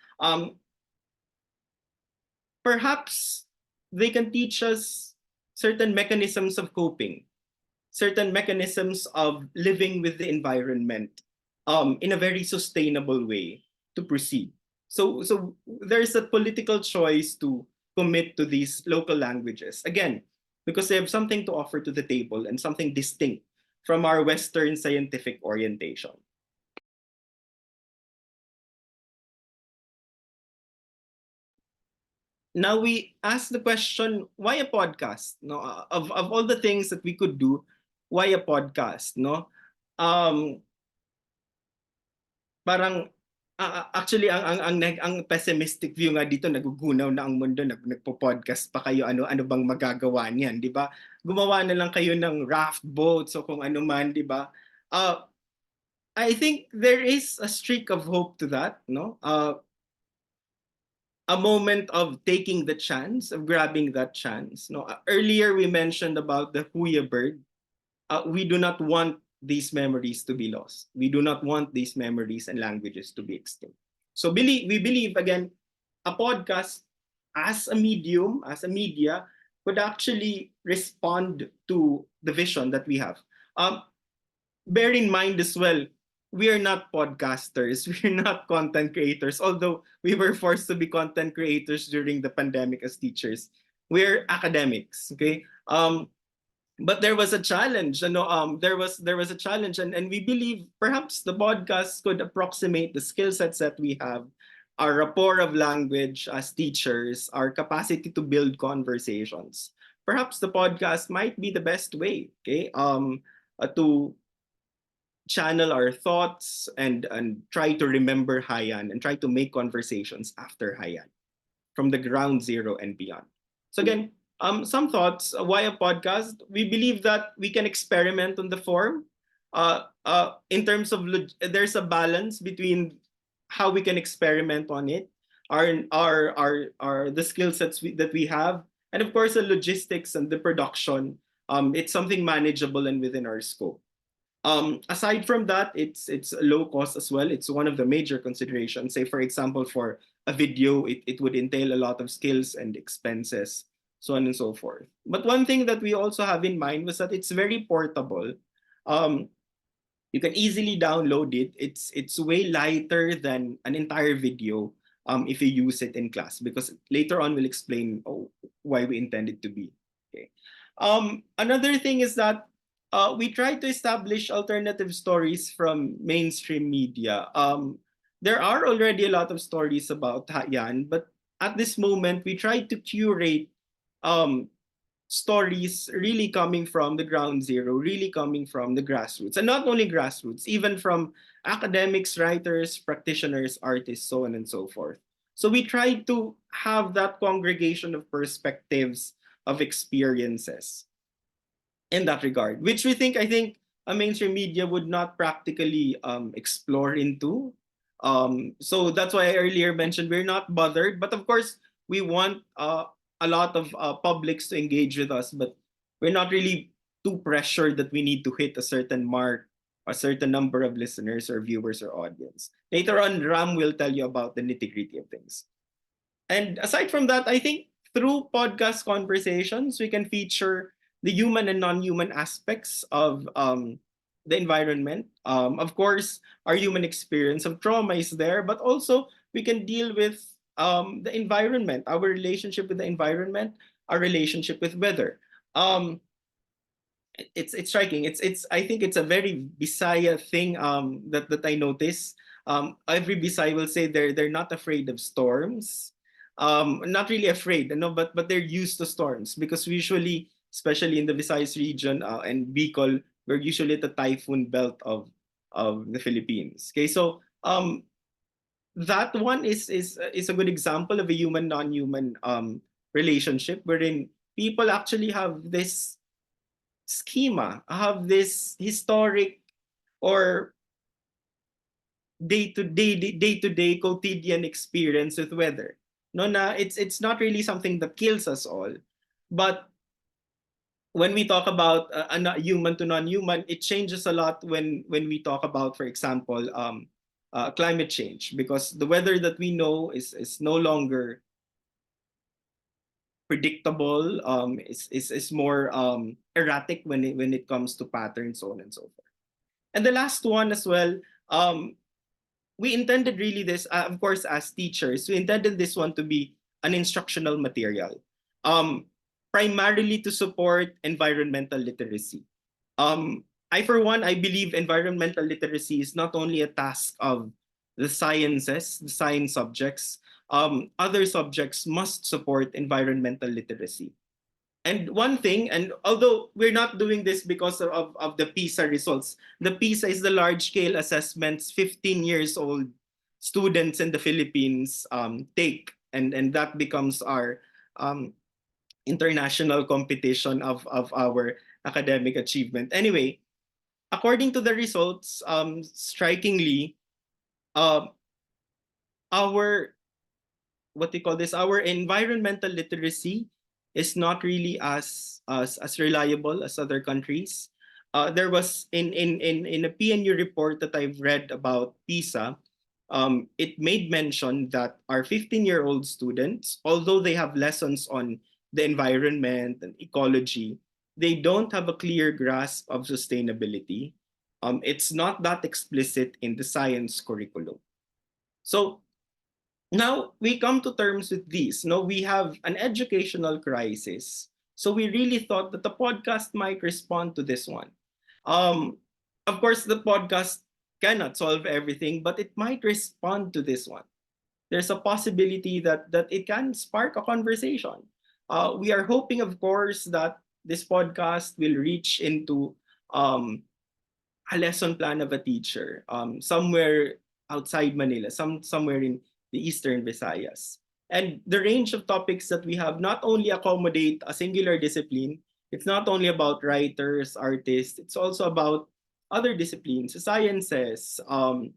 perhaps they can teach us certain mechanisms of coping, certain mechanisms of living with the environment in a very sustainable way to proceed. So there's a political choice to commit to these local languages. Again, because they have something to offer to the table and something distinct from our Western scientific orientation. Now we ask the question, why a podcast? No, of all the things that we could do, why a podcast? No, parang actually ang pessimistic view nga dito, nagugunaw na ang mundo, nagpo-podcast pa kayo, ano bang magagawa niyan, di ba? Gumawa na lang kayo ng raft boats o kung ano man, di ba? I think there is a streak of hope to that, no? A moment of taking the chance, of grabbing that chance. No, earlier we mentioned about the huya bird. We do not want these memories to be lost. We do not want these memories and languages to be extinct. So we believe, again, a podcast as a medium, as a media, would actually respond to the vision that we have. Bear in mind as well, we are not podcasters, we're not content creators, although we were forced to be content creators during the pandemic as teachers. We're academics, okay? But there was a challenge, there was a challenge, and we believe perhaps the podcast could approximate the skill sets that we have, our rapport of language as teachers, our capacity to build conversations. Perhaps the podcast might be the best way, okay, to channel our thoughts and try to remember Haiyan and try to make conversations after Haiyan from the ground zero and beyond. So again, some thoughts. Why a podcast? We believe that we can experiment on the form. In terms of there's a balance between how we can experiment on it, our the skill sets that we have, and of course the logistics and the production. It's something manageable and within our scope. Aside from that, it's low cost as well. It's one of the major considerations. Say, for example, for a video, it would entail a lot of skills and expenses, so on and so forth. But one thing that we also have in mind was that it's very portable. You can easily download it. It's way lighter than an entire video if you use it in class, because later on we'll explain why we intend it to be. Okay. Another thing is that we try to establish alternative stories from mainstream media. There are already a lot of stories about Haiyan, but at this moment, we try to curate stories really coming from the ground zero, really coming from the grassroots. And not only grassroots, even from academics, writers, practitioners, artists, so on and so forth. So we try to have that congregation of perspectives, of experiences in that regard, which I think a mainstream media would not practically explore into. So that's why I earlier mentioned we're not bothered, but of course we want a lot of publics to engage with us, but we're not really too pressured that we need to hit a certain mark, a certain number of listeners or viewers or audience. Later on, Ram will tell you about the nitty-gritty of things. And aside from that, I think through podcast conversations, we can feature the human and non-human aspects of the environment. Of course, our human experience of trauma is there, but also we can deal with the environment, our relationship with the environment, our relationship with weather. Um, it's striking. It's I think it's a very Bisaya thing that I notice. Every Bisaya will say they're not afraid of storms. Not really afraid, no, but they're used to storms because usually, especially in the Visayas region and Bicol, we're usually at the typhoon belt of the Philippines. Okay, so that one is a good example of a human non-human relationship wherein people actually have this schema, have this historic or day-to-day quotidian experience with weather. No, na it's not really something that kills us all, but when we talk about human to non-human, it changes a lot when we talk about, for example, climate change, because the weather that we know is no longer predictable, is more erratic when it comes to patterns, so on and so forth. And the last one as well, we intended really this, of course, as teachers, we intended this one to be an instructional material, primarily to support environmental literacy. For one, I believe environmental literacy is not only a task of the sciences, the science subjects, other subjects must support environmental literacy. And one thing, and although we're not doing this because of the PISA results, the PISA is the large-scale assessments 15 years old students in the Philippines take, and that becomes our international competition of our academic achievement. Anyway, according to the results, strikingly, our what they call this, our environmental literacy is not really as reliable as other countries. There was in a PNU report that I've read about PISA, it made mention that our 15-year-old students, although they have lessons on the environment and ecology, they don't have a clear grasp of sustainability. It's not that explicit in the science curriculum. So now we come to terms with these. No, we have an educational crisis. So we really thought that the podcast might respond to this one. Um, of course, the podcast cannot solve everything, but it might respond to this one. There's a possibility that it can spark a conversation. We are hoping, of course, that this podcast will reach into a lesson plan of a teacher somewhere outside Manila, somewhere in the Eastern Visayas. And the range of topics that we have not only accommodate a singular discipline, it's not only about writers, artists, it's also about other disciplines, sciences, and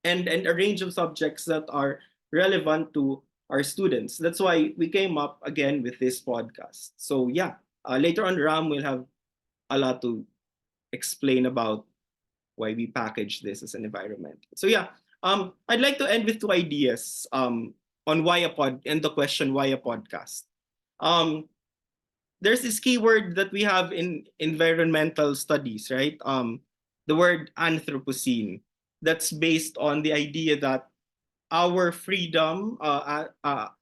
a range of subjects that are relevant to our students. That's why we came up again with this podcast. So yeah, later on, Ram will have a lot to explain about why we package this as an environment. So yeah, I'd like to end with two ideas on why a pod and the question why a podcast. There's this keyword that we have in environmental studies, right? The word Anthropocene. That's based on the idea that our freedom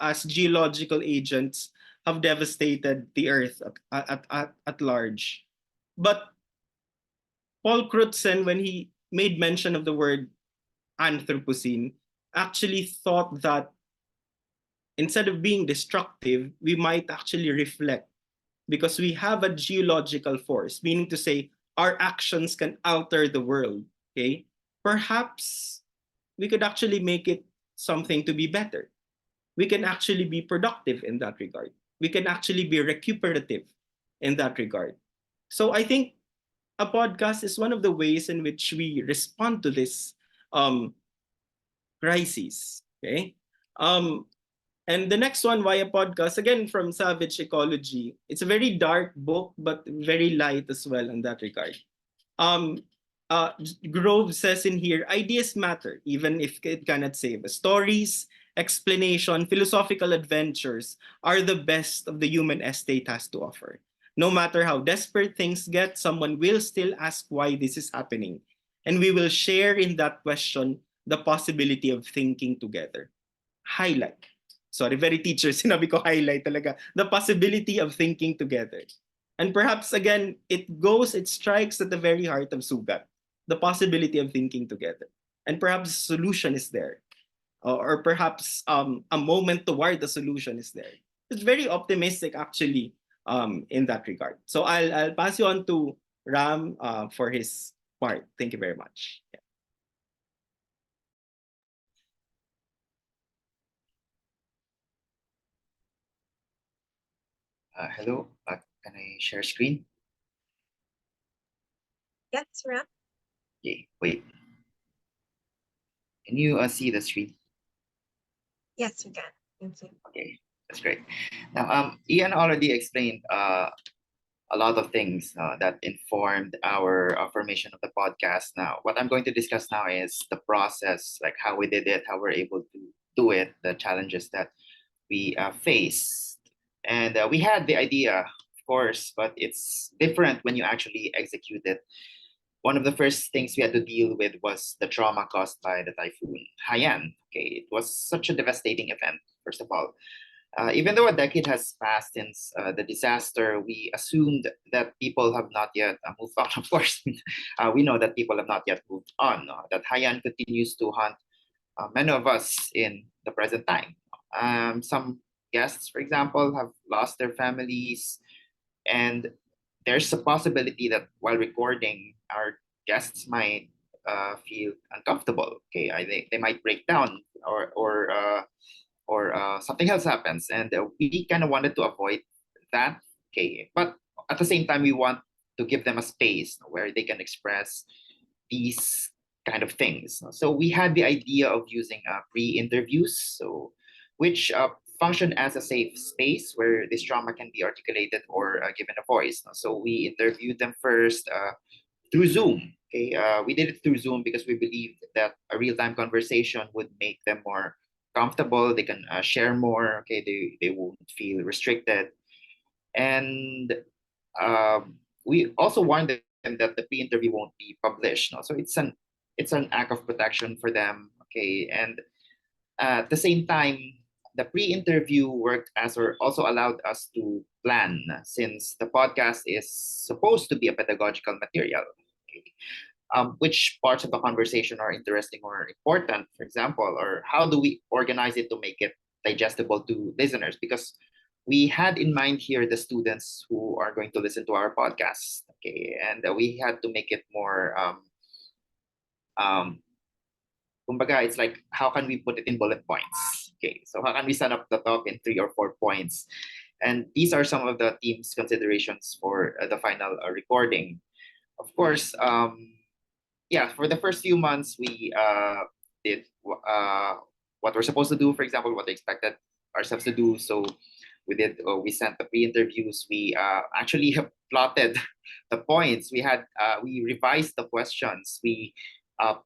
as geological agents have devastated the earth at large. But Paul Crutzen, when he made mention of the word Anthropocene, actually thought that instead of being destructive, we might actually reflect because we have a geological force, meaning to say our actions can alter the world. Okay, perhaps we could actually make it something to be better. We can actually be productive in that regard. We can actually be recuperative in that regard. So I think a podcast is one of the ways in which we respond to this crisis. Okay, And the next one, Via Podcast, again from Savage Ecology. It's a very dark book, but very light as well in that regard. Um, Grove says in here, ideas matter, even if it cannot save us. Stories, explanation, philosophical adventures are the best of the human estate has to offer. No matter how desperate things get, someone will still ask why this is happening. And we will share in that question the possibility of thinking together. Highlight. Sorry, very teacher, sinabi ko highlight talaga. The possibility of thinking together. And perhaps again, it strikes at the very heart of Sugat, the possibility of thinking together. And perhaps the solution is there. Or perhaps a moment toward the solution is there. It's very optimistic actually in that regard. So I'll pass you on to Ram for his part. Thank you very much. Yeah. Hello, can I share screen? Yes, Ram? Okay, wait. Can you see the screen? Yes, we can. Thank you. Okay, that's great. Now, Ian already explained a lot of things that informed our formation of the podcast. Now, what I'm going to discuss now is the process, like how we did it, how we're able to do it, the challenges that we faced. And we had the idea, of course, but it's different when you actually execute it. One of the first things we had to deal with was the trauma caused by the typhoon Haiyan. Okay, it was such a devastating event, first of all. Even though a decade has passed since the disaster, we assumed that people have not yet moved on. Of course, we know that people have not yet moved on, that Haiyan continues to haunt many of us in the present time. Some guests, for example, have lost their families, and there's a possibility that while recording, our guests might feel uncomfortable. Okay, I think they might break down, or something else happens, and we kind of wanted to avoid that. Okay, but at the same time, we want to give them a space where they can express these kind of things. So we had the idea of using pre-interviews, so which function as a safe space where this trauma can be articulated or given a voice. So we interviewed them first through Zoom. Okay, we did it through Zoom because we believed that a real-time conversation would make them more comfortable. They can share more. Okay, they won't feel restricted, and we also warned them that the pre-interview won't be published. No? So it's an act of protection for them. Okay, and at the same time, the pre-interview worked as or also allowed us to plan, since the podcast is supposed to be a pedagogical material. Okay. Which parts of the conversation are interesting or important, for example, or how do we organize it to make it digestible to listeners? Because we had in mind here the students who are going to listen to our podcast. Okay, and we had to make it more kumbaga, it's like, how can we put it in bullet points? Okay, so how can we sum up the talk in 3 or 4 points? And these are some of the team's considerations for the final recording. Of course, yeah, for the first few months, we did what we're supposed to do, for example, what they expected ourselves to do. So we sent the pre-interviews. We actually have plotted the points. We revised the questions. We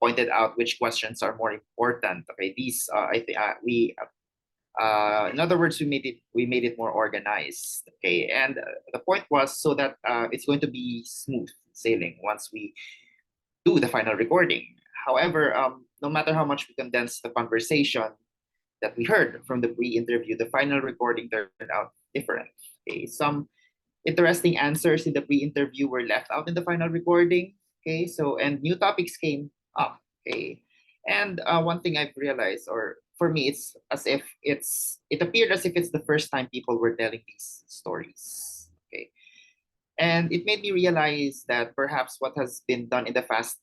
pointed out which questions are more important. Okay, these I think in other words, we made it more organized. Okay, and the point was so that it's going to be smooth sailing once we do the final recording. However, no matter how much we condense the conversation that we heard from the pre-interview, the final recording turned out different. Okay, some interesting answers in the pre-interview were left out in the final recording. Okay, so and new topics came up. Okay, and one thing I've realized, or for me, it's as if it appeared as if it's the first time people were telling these stories. Okay, and it made me realize that perhaps what has been done in the past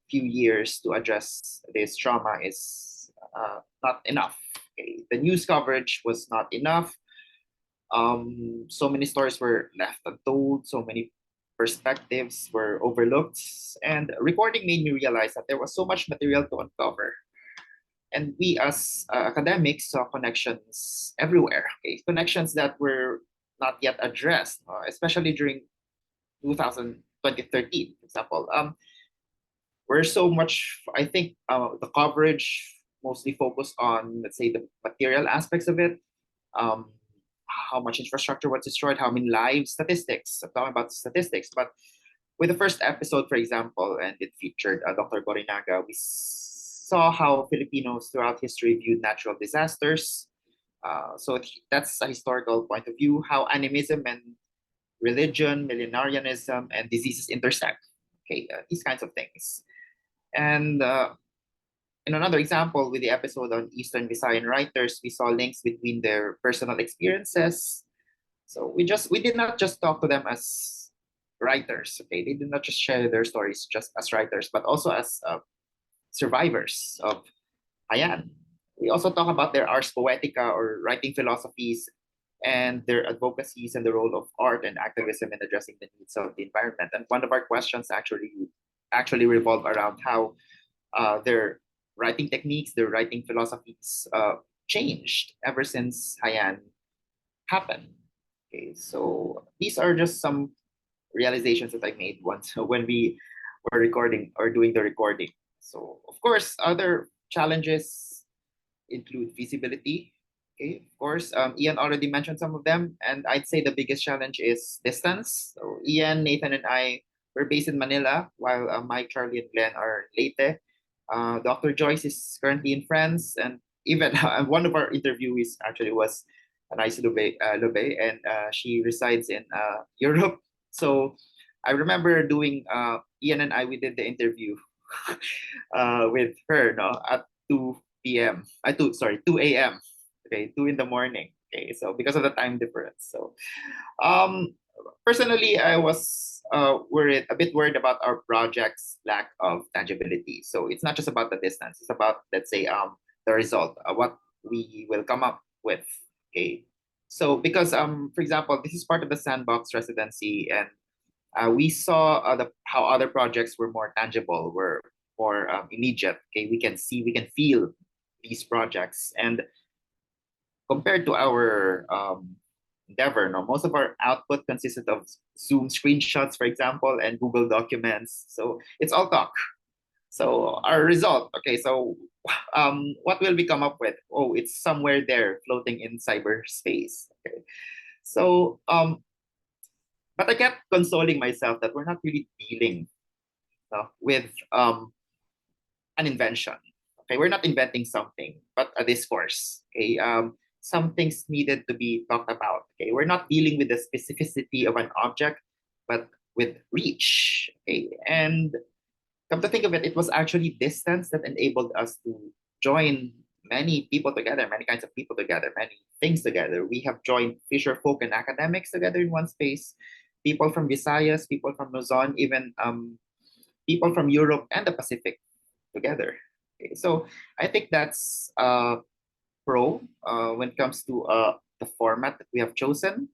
few years to address this trauma is not enough. Okay, the news coverage was not enough. So many stories were left untold. So many perspectives were overlooked, and recording made me realize that there was so much material to uncover. And we as academics saw connections everywhere, okay? Connections that were not yet addressed, especially during 2013, for example. We're so much, I think the coverage mostly focused on, let's say, the material aspects of it. Um, how much infrastructure was destroyed, how many lives, statistics. I'm talking about statistics. But with the first episode, for example, and it featured Dr. Borinaga, we saw how Filipinos throughout history viewed natural disasters. That's a historical point of view, how animism and religion, millenarianism, and diseases intersect. Okay, these kinds of things. And in another example, with the episode on Eastern Visayan writers, we saw links between their personal experiences. So we did not just talk to them as writers. Okay, they did not just share their stories just as writers, but also as survivors of Hayan. We also talk about their ars poetica or writing philosophies and their advocacies and the role of art and activism in addressing the needs of the environment. And one of our questions actually revolve around how their writing techniques, their writing philosophies changed ever since Hayan happened. Okay, so these are just some realizations that I made once when we were recording or doing the recording. So of course, other challenges include feasibility. Okay, of course, Ian already mentioned some of them, and I'd say the biggest challenge is distance. So Ian, Nathan, and I were based in Manila, while Mike, Charlie, and Glenn are in Leyte. Dr. Joyce is currently in France, and even one of our interviewees actually was Anais Lube, and she resides in Europe. So I remember doing Ian and I, we did the interview with her, no, at 2 p.m. I two sorry 2 a.m. Okay, 2 in the morning. Okay, so because of the time difference. So um personally I was a bit worried about our project's lack of tangibility. So it's not just about the distance, it's about, let's say, the result, what we will come up with. Okay. So because for example, this is part of the sandbox residency, and we saw how other projects were more tangible, were more immediate. Okay, we can see, we can feel these projects, and compared to our endeavor, no, most of our output consisted of Zoom screenshots, for example, and Google Documents. So it's all talk. So our result, okay, so what will we come up with? Oh, it's somewhere there floating in cyberspace. Okay. So but I kept consoling myself that we're not really dealing with an invention. Okay, we're not inventing something, but a discourse. Okay, some things needed to be talked about. Okay, we're not dealing with the specificity of an object, but with reach. Okay, and come to think of it, it was actually distance that enabled us to join many people together, many kinds of people together, many things together. We have joined fisher folk and academics together in one space, people from Visayas, people from Luzon, even people from Europe and the Pacific together. Okay, so I think that's pro when it comes to the format that we have chosen.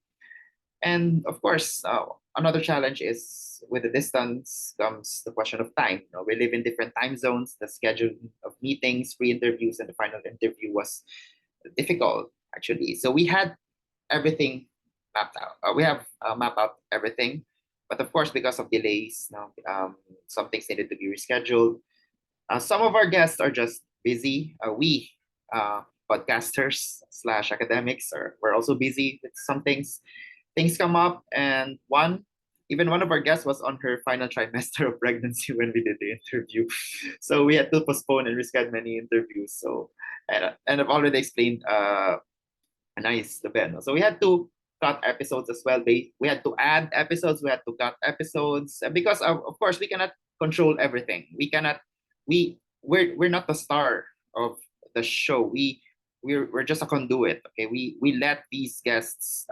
And of course, another challenge is with the distance comes the question of time. You know, we live in different time zones. The schedule of meetings, pre-interviews, and the final interview was difficult, actually. So we had everything mapped out. We have mapped out everything. But of course, because of delays, you know, some things needed to be rescheduled. Some of our guests are just busy. We podcasters slash academics we're also busy with some things. Things come up, and even one of our guests was on her final trimester of pregnancy when we did the interview. So we had to postpone and reschedule many interviews. So and I've already explained nice the Ben. So we had to cut episodes as well. We had to add episodes, we had to cut episodes, because of course we cannot control everything. We're not the star of the show. We're just a conduit. Okay, we let these guests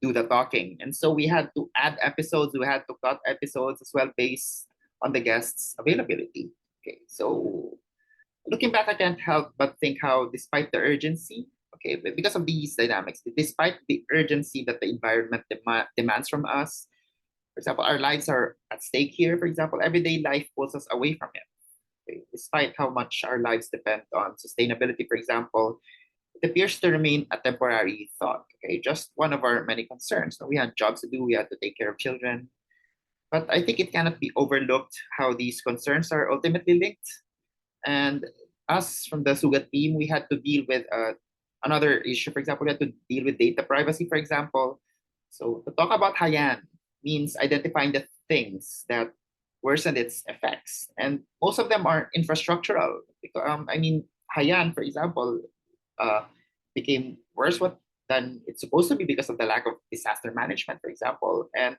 do the talking, and so we had to add episodes, we had to cut episodes as well based on the guests' availability. Okay, so looking back, I can't help but think how, despite the urgency, okay, but because of these dynamics, despite the urgency that the environment demands from us, for example, our lives are at stake here. For example, everyday life pulls us away from it. Okay? Despite how much our lives depend on sustainability, for example, it appears to remain a temporary thought. Okay, just one of our many concerns. We had jobs to do, we had to take care of children, but I think it cannot be overlooked how these concerns are ultimately linked. And us from the Sugat team, we had to deal with another issue. For example, we had to deal with data privacy, for example. So to talk about Haiyan means identifying the things that worsen its effects. And most of them are infrastructural. I mean, Haiyan, for example, uh, became worse than it's supposed to be because of the lack of disaster management, for example. And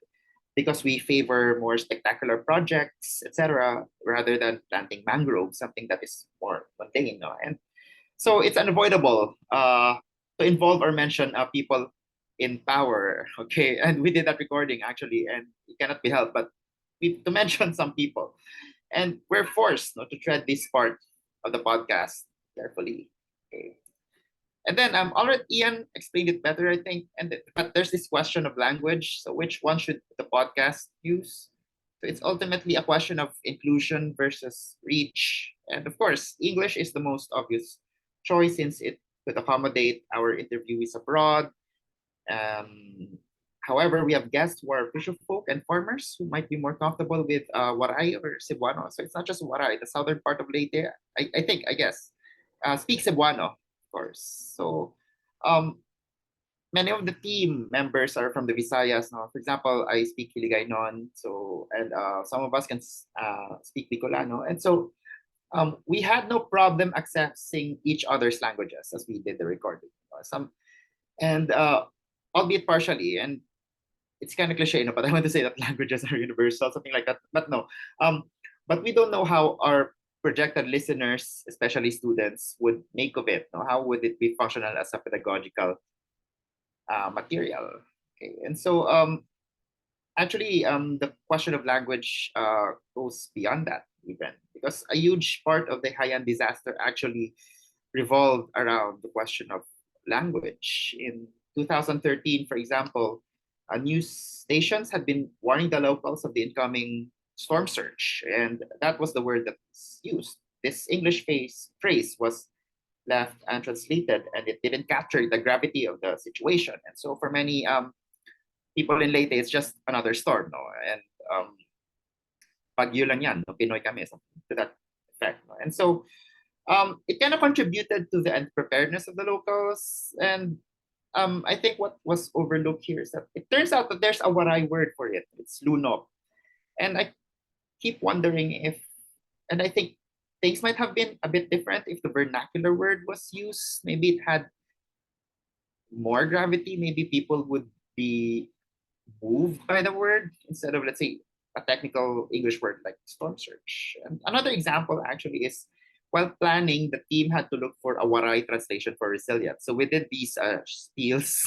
because we favor more spectacular projects, etc., rather than planting mangroves, something that is more mundane. No? And so it's unavoidable to involve or mention people in power. Okay, and we did that recording actually, and it cannot be helped but to mention some people, and we're forced to tread this part of the podcast carefully. Okay. And then already Ian explained it better, I think. But there's this question of language. So which one should the podcast use? So it's ultimately a question of inclusion versus reach. And of course, English is the most obvious choice since it could accommodate our interviewees abroad. However, we have guests who are fisher folk and farmers who might be more comfortable with Waray or Cebuano. So it's not just Waray, the southern part of Leyte, I guess, speak Cebuano, of course. So many of the team members are from the Visayas. No? For example, I speak Hiligaynon, and some of us can speak Bicolano. And so we had no problem accessing each other's languages as we did the recording. And albeit partially, and it's kind of cliche, but I want to say that languages are universal, something like that. But no, but we don't know how our projected listeners, especially students, would make of it. How would it be functional as a pedagogical material? Okay, and so actually, the question of language goes beyond that even, because a huge part of the Haiyan disaster actually revolved around the question of language. In 2013, for example, news stations had been warning the locals of the incoming storm surge, and that was the word that was used. This English phrase was left untranslated, and it didn't capture the gravity of the situation. And so, for many people in Leyte, it's just another storm, no? And Bagyo lang yan, no? Pinoy kami, something to that effect. No? And so, it kind of contributed to the unpreparedness of the locals. And I think what was overlooked here is that it turns out that there's a Waray word for it. It's lunop. And I keep wondering and I think things might have been a bit different if the vernacular word was used. Maybe it had more gravity. Maybe people would be moved by the word instead of, let's say, a technical English word like storm surge. And another example actually is, while planning, the team had to look for a Waray translation for resilience. So we did these spiels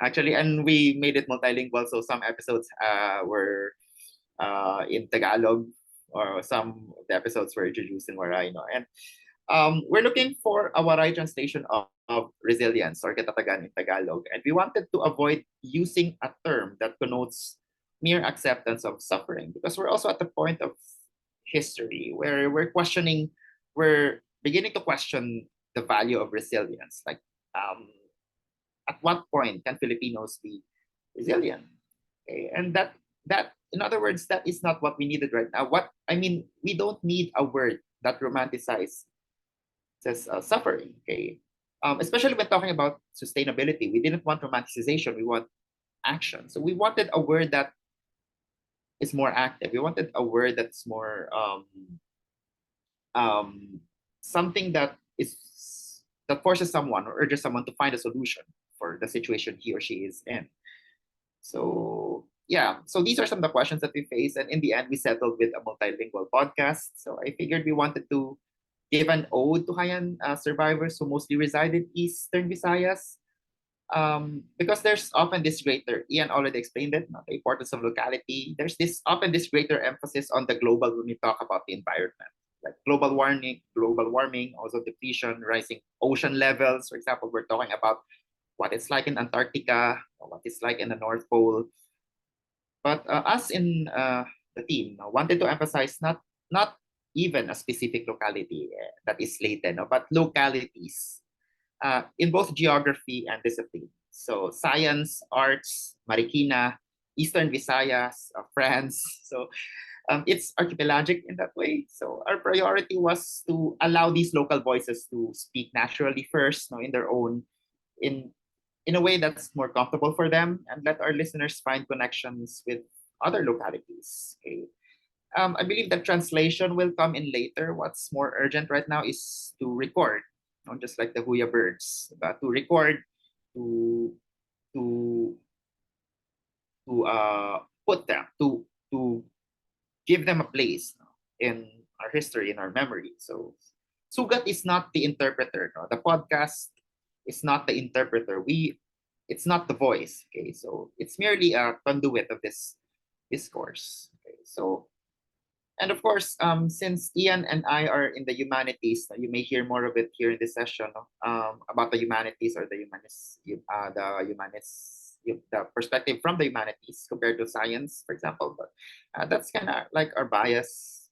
actually, and we made it multilingual. So some episodes were in Tagalog, or some of the episodes were introduced in Waray. No? And we're looking for a Waray translation of resilience, or katatagan in Tagalog. And we wanted to avoid using a term that connotes mere acceptance of suffering, because we're also at the point of history where we're beginning to question the value of resilience. Like, at what point can Filipinos be resilient? Okay, and that in other words, that is not what we needed right now. We don't need a word that romanticizes suffering. Okay, especially when talking about sustainability, we didn't want romanticization. We want action. So we wanted a word that is more active. We wanted a word that's more something that forces someone or urges someone to find a solution for the situation he or she is in. So yeah, so these are some of the questions that we face, and in the end, we settled with a multilingual podcast. So I figured we wanted to give an ode to Haiyan survivors who mostly reside in Eastern Visayas, because there's often this greater, Ian already explained it, the importance of locality. There's often this greater emphasis on the global when we talk about the environment, like global warming, also depletion, rising ocean levels. For example, we're talking about what it's like in Antarctica, or what it's like in the North Pole. But us in the team wanted to emphasize not even a specific locality that is slated, no? But localities in both geography and discipline. So science, arts, Marikina, Eastern Visayas, France. So it's archipelagic in that way. So our priority was to allow these local voices to speak naturally first, no, in their own, in in a way that's more comfortable for them, and let our listeners find connections with other localities. Okay. I believe that translation will come in later. What's more urgent right now is to record, just like the Huya birds, to record, to to put them, to give them a place, no, in our history, in our memory. So Sugat is not the interpreter. No? The podcast is not the interpreter. It's not the voice. Okay, so it's merely a conduit of this discourse. Okay, so, and of course, since Ian and I are in the humanities, you may hear more of it here in this session, no? About the humanities, or the perspective from the humanities compared to science, for example. But that's kind of like our bias.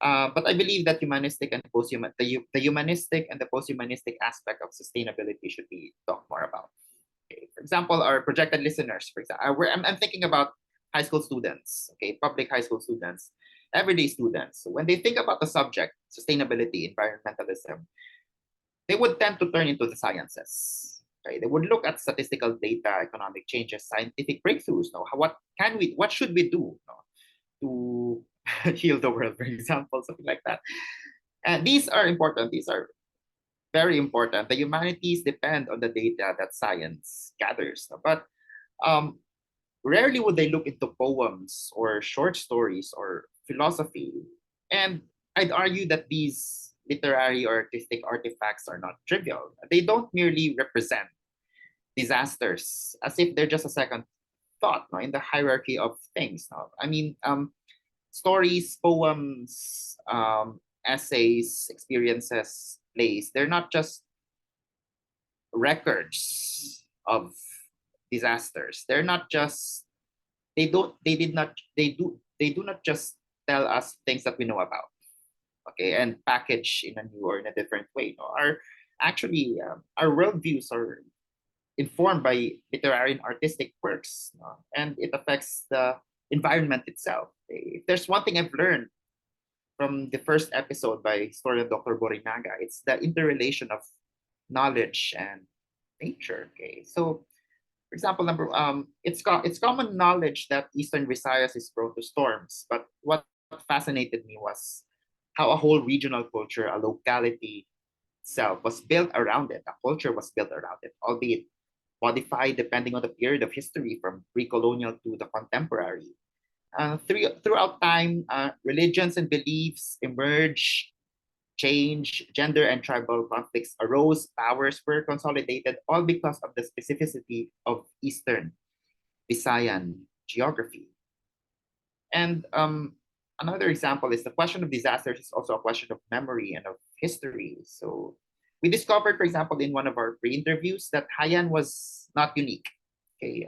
But I believe that humanistic and the humanistic and the post-humanistic aspect of sustainability should be talked more about. Okay. For example, our projected listeners, for example, I'm thinking about high school students, okay, public high school students, everyday students. So when they think about the subject, sustainability, environmentalism, they would tend to turn into the sciences. Okay? They would look at statistical data, economic changes, scientific breakthroughs. No? What should we do, no, to heal the world, for example, something like that. And these are important. These are very important. The humanities depend on the data that science gathers. No? But rarely would they look into poems or short stories or philosophy. And I'd argue that these literary or artistic artifacts are not trivial. They don't merely represent disasters as if they're just a second thought, no, in the hierarchy of things. No? I mean, stories, poems, essays, experiences, plays, they're not just records of disasters. They're not just they do not just tell us things that we know about, okay, and package in a new or in a different way. No? Our worldviews are informed by literary and artistic works, no? And it affects the environment itself. If there's one thing I've learned from the first episode by historian Dr. Borinaga, it's the interrelation of knowledge and nature. Okay, so for example, it's common knowledge that Eastern Visayas is prone to storms, but what fascinated me was how a whole regional culture, a locality itself, was built around it. A culture was built around it, albeit modified depending on the period of history, from pre-colonial to the contemporary. Throughout time, religions and beliefs emerge, change, gender and tribal conflicts arose, powers were consolidated, all because of the specificity of Eastern Visayan geography. And another example is the question of disasters is also a question of memory and of history. So we discovered, for example, in one of our pre-interviews that Haiyan was not unique. Okay,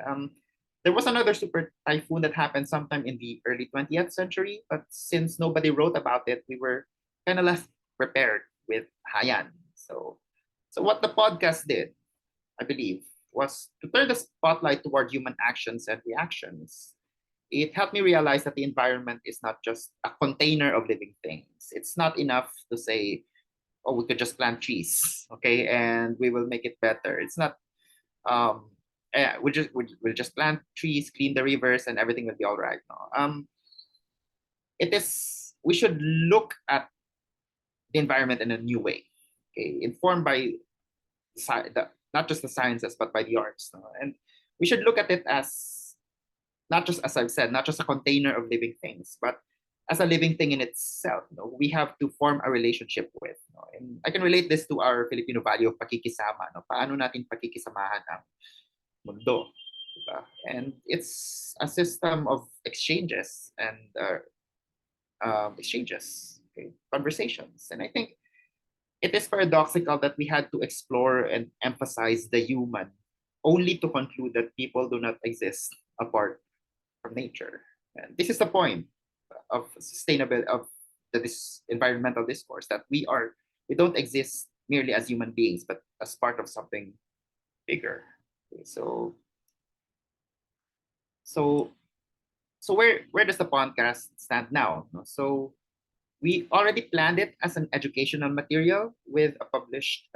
there was another super typhoon that happened sometime in the early 20th century, but since nobody wrote about it, we were kind of left prepared with Haiyan. So what the podcast did, I believe, was to turn the spotlight toward human actions and reactions. It helped me realize that the environment is not just a container of living things. It's not enough to say, oh, we could just plant trees, okay, and we will make it better. It's not. We'll just plant trees, clean the rivers, and everything will be all right. No? It is. We should look at the environment in a new way, okay, informed by not just the sciences but by the arts. No? And we should look at it as not just, as I've said, not just a container of living things, but as a living thing in itself. No? We have to form a relationship with. No? And I can relate this to our Filipino value of pakikisama. No? Paano natin pakikisamahan ang mundo? Diba? And it's a system of exchanges and okay, conversations. And I think it is paradoxical that we had to explore and emphasize the human only to conclude that people do not exist apart from nature. And this is the point of sustainability, of this environmental discourse, that we don't exist merely as human beings, but as part of something bigger. Okay, so where does the podcast stand now? No? So we already planned it as an educational material with a published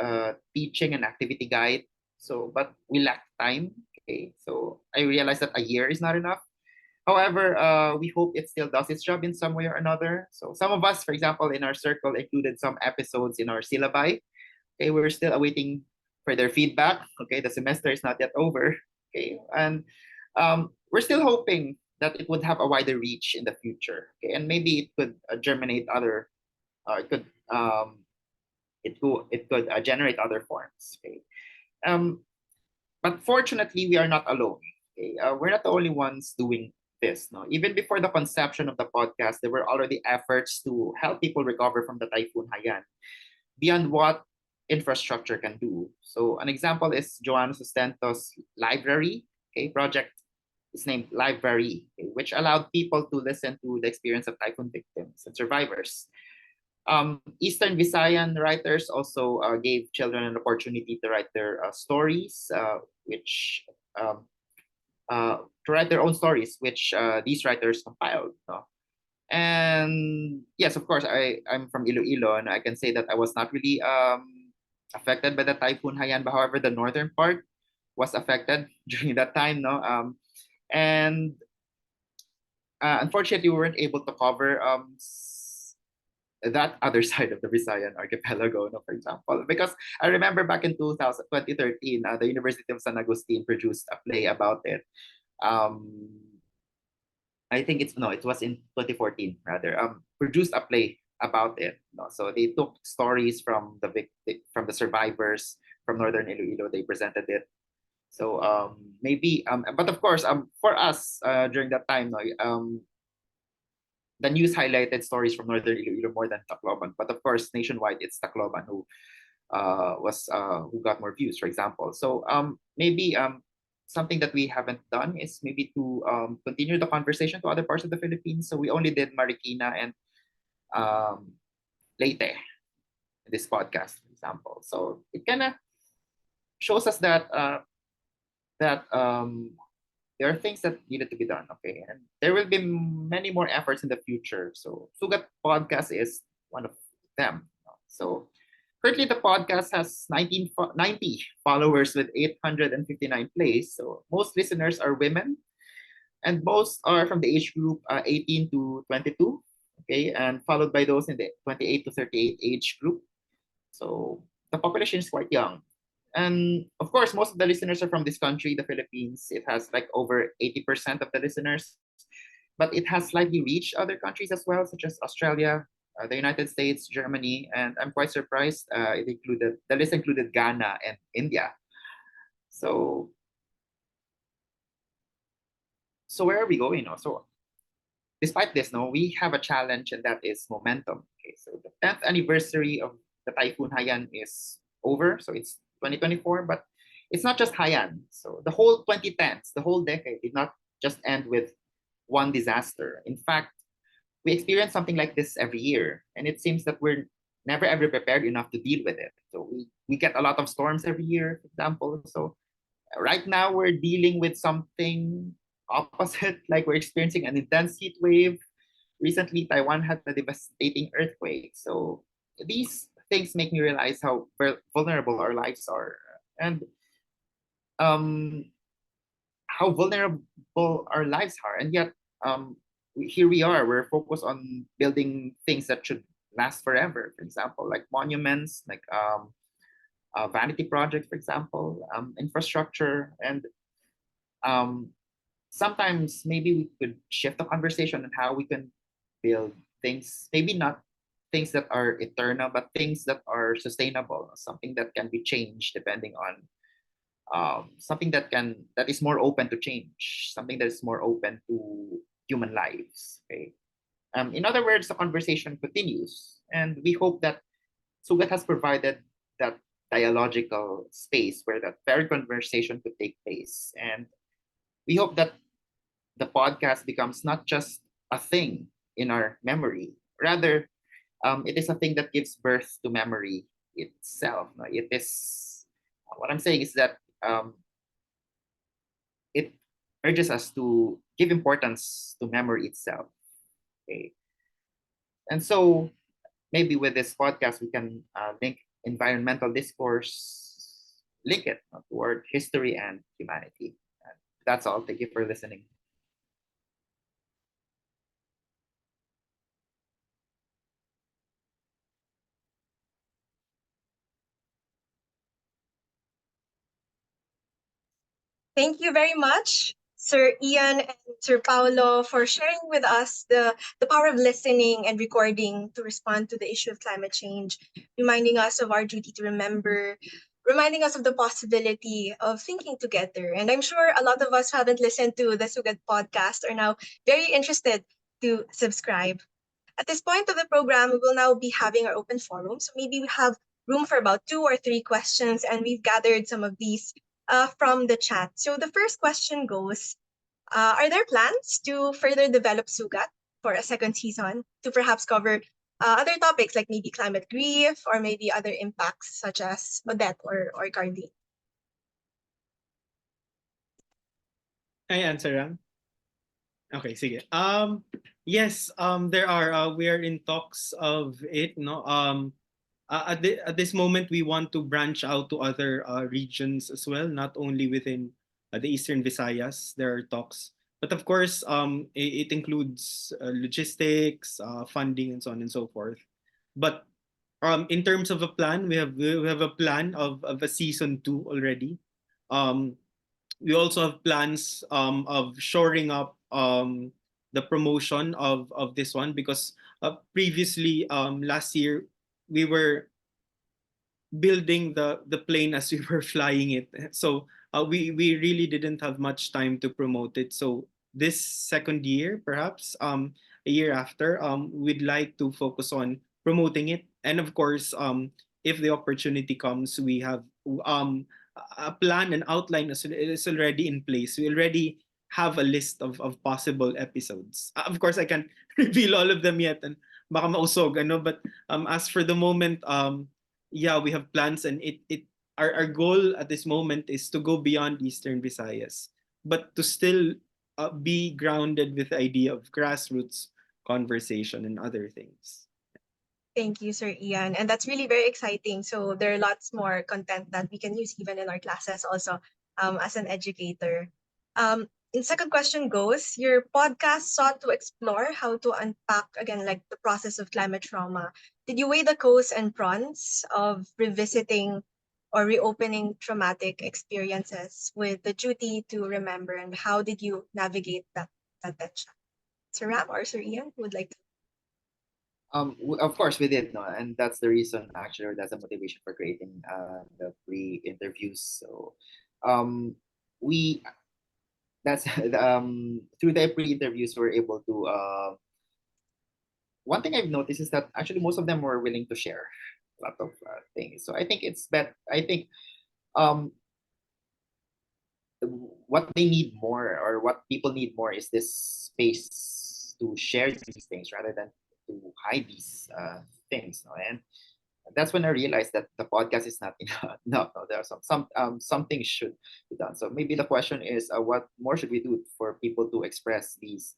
teaching and activity guide. So, but we lacked time. Okay, so I realized that a year is not enough. However, we hope it still does its job in some way or another. So some of us, for example, in our circle included some episodes in our syllabi. Okay, we're still awaiting for their feedback. Okay, the semester is not yet over. Okay, and we're still hoping that it would have a wider reach in the future. Okay, and maybe it could germinate other. It could generate other forms. Okay, but fortunately, we are not alone. Okay, we're not the only ones doing this. No, even before the conception of the podcast, there were already efforts to help people recover from the Typhoon Haiyan beyond what infrastructure can do. So an example is Joanna Sustento's library, okay, project is named Library, okay, which allowed people to listen to the experience of typhoon victims and survivors. Eastern Visayan writers also gave children an opportunity to write their stories, which to write their own stories, which these writers compiled. No? And yes, of course, I'm from Iloilo, and I can say that I was not really affected by the Typhoon Haiyan, but however, the northern part was affected during that time. No, and unfortunately, we weren't able to cover that other side of the Visayan archipelago, no, for example, because I remember back in 2013, the University of San Agustin produced a play about it. I think it was in 2014 rather. Produced a play about it. No? So they took stories from the survivors from Northern Iloilo. They presented it. So maybe but of course for us during that time, no, the news highlighted stories from Northern Iloilo more than Tacloban. But of course, nationwide, it's Tacloban who got more views, for example. So maybe something that we haven't done is maybe to continue the conversation to other parts of the Philippines. So we only did Marikina and Leyte in this podcast, for example. So it kind of shows us that there are things that needed to be done. Okay, and there will be many more efforts in the future. So Sugat Podcast is one of them. So currently, the podcast has 90 followers with 859 plays. So most listeners are women, and most are from the age group 18 to 22. Okay, and followed by those in the 28 to 38 age group. So the population is quite young. And of course, most of the listeners are from this country, the Philippines. It has like over 80% of the listeners, but it has slightly reached other countries as well, such as Australia, the United States, Germany, and I'm quite surprised. The list included Ghana and India. So where are we going now? So despite this, no, we have a challenge, and that is momentum. Okay, so the 10th anniversary of the Typhoon Haiyan is over, so it's 2024, but it's not just Haiyan. So the whole 2010s, the whole decade, did not just end with one disaster. In fact, we experience something like this every year, and it seems that we're never ever prepared enough to deal with it. So we get a lot of storms every year, for example. So right now we're dealing with something opposite, like we're experiencing an intense heat wave. Recently, Taiwan had a devastating earthquake. So these things make me realize how vulnerable our lives are, and how vulnerable our lives are, and yet here we are. We're focused on building things that should last forever. For example, like monuments, like vanity projects, for example, infrastructure, and sometimes maybe we could shift the conversation on how we can build things. Maybe not things that are eternal, but things that are sustainable. Something that can be changed depending on something that is more open to change, something that is more open to human lives. Okay. In other words, the conversation continues, and we hope that Sugat has provided that dialogical space where that very conversation could take place, and we hope that the podcast becomes not just a thing in our memory, rather it is a thing that gives birth to memory itself. No? It is what I'm saying is that it urges us to give importance to memory itself. Okay, and so maybe with this podcast we can link environmental discourse, link it toward history and humanity. And that's all. Thank you for listening. Thank you very much, Sir Ian and Sir Paulo, for sharing with us the power of listening and recording to respond to the issue of climate change, reminding us of our duty to remember, reminding us of the possibility of thinking together. And I'm sure a lot of us who haven't listened to the Sugad podcast are now very interested to subscribe. At this point of the program, we will now be having our open forum. So maybe we have room for about 2 or 3 questions, and we've gathered some of these from the chat. So the first question goes, are there plans to further develop Sugat for a second season to perhaps cover other topics like maybe climate grief or maybe other impacts such as Odette or Cardi? I answer, Ram? Okay, sige. Yes, there are. We are in talks of it. No. At this moment, we want to branch out to other regions as well, not only within the Eastern Visayas. There are talks, but of course, it includes logistics, funding, and so on and so forth. But in terms of a plan, we have a plan of a season 2 already. Um, we also have plans of shoring up the promotion of this one, because previously last year we were building the plane as we were flying it. So we really didn't have much time to promote it. So this second year, perhaps a year after, we'd like to focus on promoting it. And of course, if the opportunity comes, we have a plan and outline is already in place. We already have a list of possible episodes. Of course, I can't reveal all of them yet, and baka mausog, ano, but as for the moment, yeah, we have plans, and our goal at this moment is to go beyond Eastern Visayas, but to still be grounded with the idea of grassroots conversation and other things. Thank you, Sir Ian. And that's really very exciting. So there are lots more content that we can use even in our classes also as an educator. And second question goes, your podcast sought to explore how to unpack, again, like the process of climate trauma. Did you weigh the pros and cons of revisiting or reopening traumatic experiences with the duty to remember? And how did you navigate that tension? Sir Ram or Sir Ian would like to? Of course we did, no, and that's the reason actually, or that's the motivation for creating the pre-interviews. So, um, we that's through the pre-interviews we're able to. One thing I've noticed is that actually most of them were willing to share a lot of things. So I think it's that I think um what they need more, or what people need more, is this space to share these things rather than to hide these things. No? And that's when I realized that the podcast is not enough. No, no, there are some things should be done. So maybe the question is, what more should we do for people to express these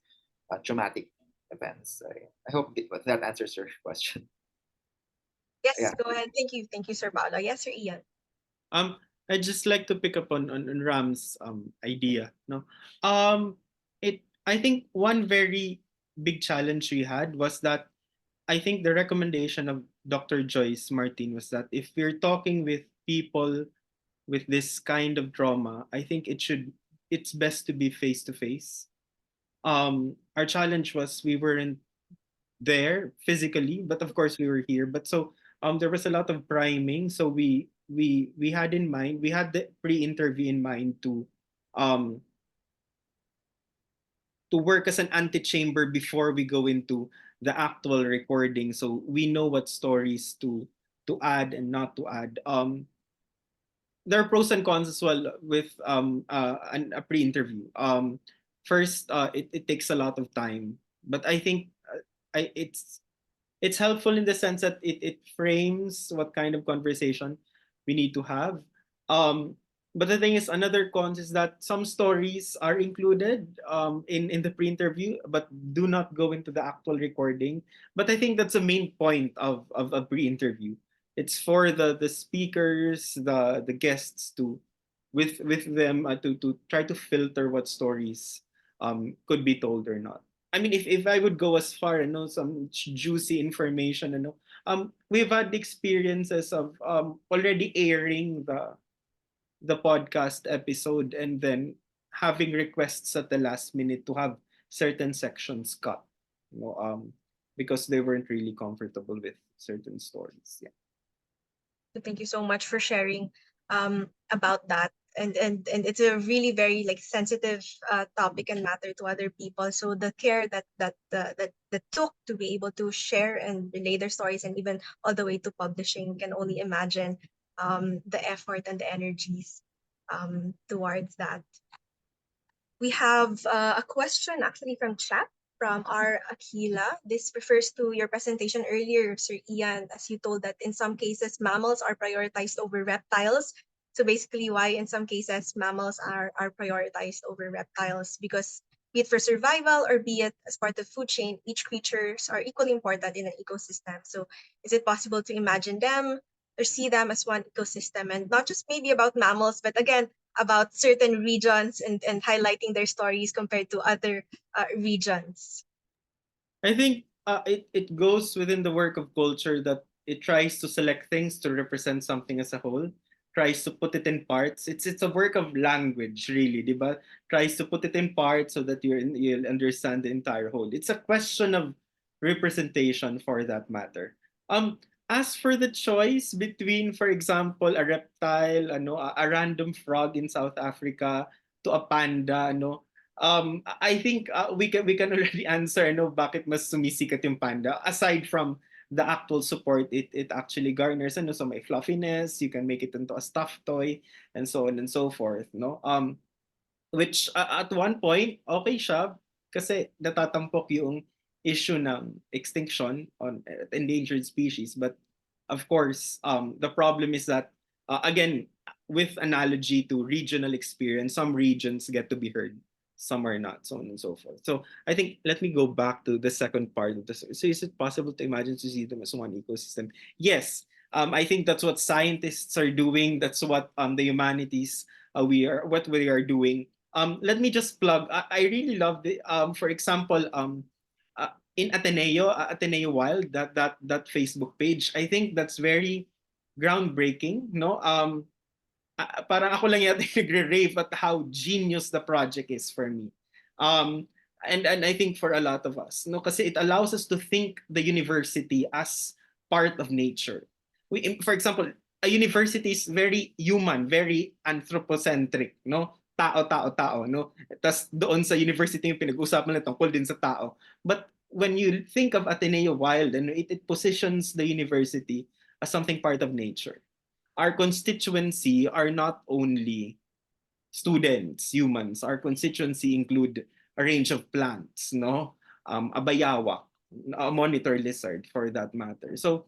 traumatic events? I hope that answers your question. Yes, Yeah. go ahead. Thank you, Sir Paolo. Yes, Sir Ian. Um, I just like to pick up on Ram's idea. No, um, I think one very big challenge we had was that I think the recommendation of Dr. Joyce Martin was that if we're talking with people with this kind of trauma, I think it's best to be face to face. Our challenge was we weren't there physically, but of course we were here. But so there was a lot of priming. So we had in mind, we had the pre-interview in mind um to work as an antechamber before we go into the actual recording, so we know what stories to add and not to add. There are pros and cons as well with a pre-interview. First, it takes a lot of time, but I think I it's it's helpful in the sense that it frames what kind of conversation we need to have. Um, but the thing is, another cons is that some stories are included in the pre-interview, but do not go into the actual recording. But I think that's the main point of a pre-interview. It's for the speakers, the guests to with them to try to filter what stories could be told or not. I mean, if I would go as far and know some juicy information, we've had experiences of already airing the podcast episode and then having requests at the last minute to have certain sections cut, you know, because they weren't really comfortable with certain stories. Yeah. So thank you so much for sharing about that. And it's a really very like sensitive topic and matter to other people. So the care that took to be able to share and relay their stories and even all the way to publishing, can only imagine the effort and the energies towards that. We have a question actually from chat from our Akila. This refers to your presentation earlier, Sir Ian, as you told that in some cases mammals are prioritized over reptiles. So basically why in some cases mammals are prioritized over reptiles, because be it for survival or be it as part of food chain, each creatures are equally important in an ecosystem. So is it possible to imagine them or see them as one ecosystem, and not just maybe about mammals, but again, about certain regions and highlighting their stories compared to other regions? I think it goes within the work of culture that it tries to select things to represent something as a whole, tries to put it in parts. It's a work of language, really, diba? Tries to put it in parts so that you'll understand the entire whole. It's a question of representation for that matter. As for the choice between, for example, a reptile, a random frog in South Africa to a panda, I think we can already answer bakit mas sumisikat yung panda aside from the actual support it actually garners, so may fluffiness, you can make it into a stuffed toy and so on and so forth, no, which at one point okay siya kasi natatampok yung issue ng extinction on endangered species, but of course the problem is that again, with analogy to regional experience, some regions get to be heard, some are not, so on and so forth. So I think let me go back to the second part of this. So is it possible to imagine to see them as one ecosystem? Yes. I think that's what scientists are doing. That's what the humanities what we are doing. Let me just plug. I really love the for example in Ateneo Wild, that Facebook page. I think that's very groundbreaking. No, parang ako lang yata nagre-rave at how genius the project is for me. Um, and I think for a lot of us, no, kasi it allows us to think the university as part of nature. For example, a university is very human, very anthropocentric, no? Tao, tao, tao, no? Tas doon sa university yung pinag-usapan na tungkol din sa tao. But when you think of Ateneo Wild, and it positions the university as something part of nature. Our constituency are not only students, humans. Our constituency include a range of plants, no? A bayawak, a monitor lizard for that matter. So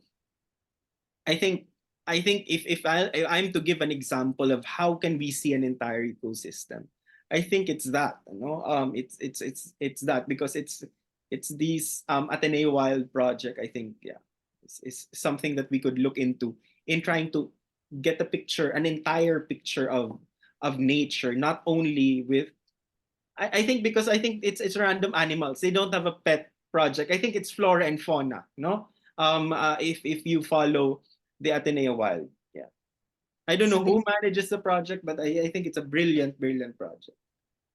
I think if I'm to give an example of how can we see an entire ecosystem, I think it's that, it's that, because it's these Ateneo Wild project. I think, yeah, is something that we could look into in trying to get a picture, an entire picture of nature, not only with I think, because I think it's random animals. They don't have a pet project. I think it's flora and fauna, no? If you follow the Ateneo Wild, yeah. I don't know who manages the project, but I think it's a brilliant, brilliant project.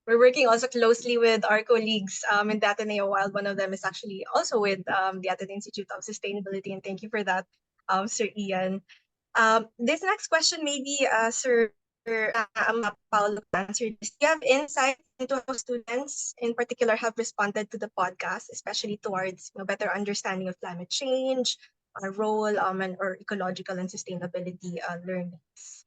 We're working also closely with our colleagues in the Ateneo Wild. One of them is actually also with the Ateneo Institute of Sustainability, and thank you for that, Sir Ian. This next question, maybe Sir Paolo can answer this. Do you have insight into how students in particular have responded to the podcast, especially towards better understanding of climate change, our role, or ecological and sustainability learnings?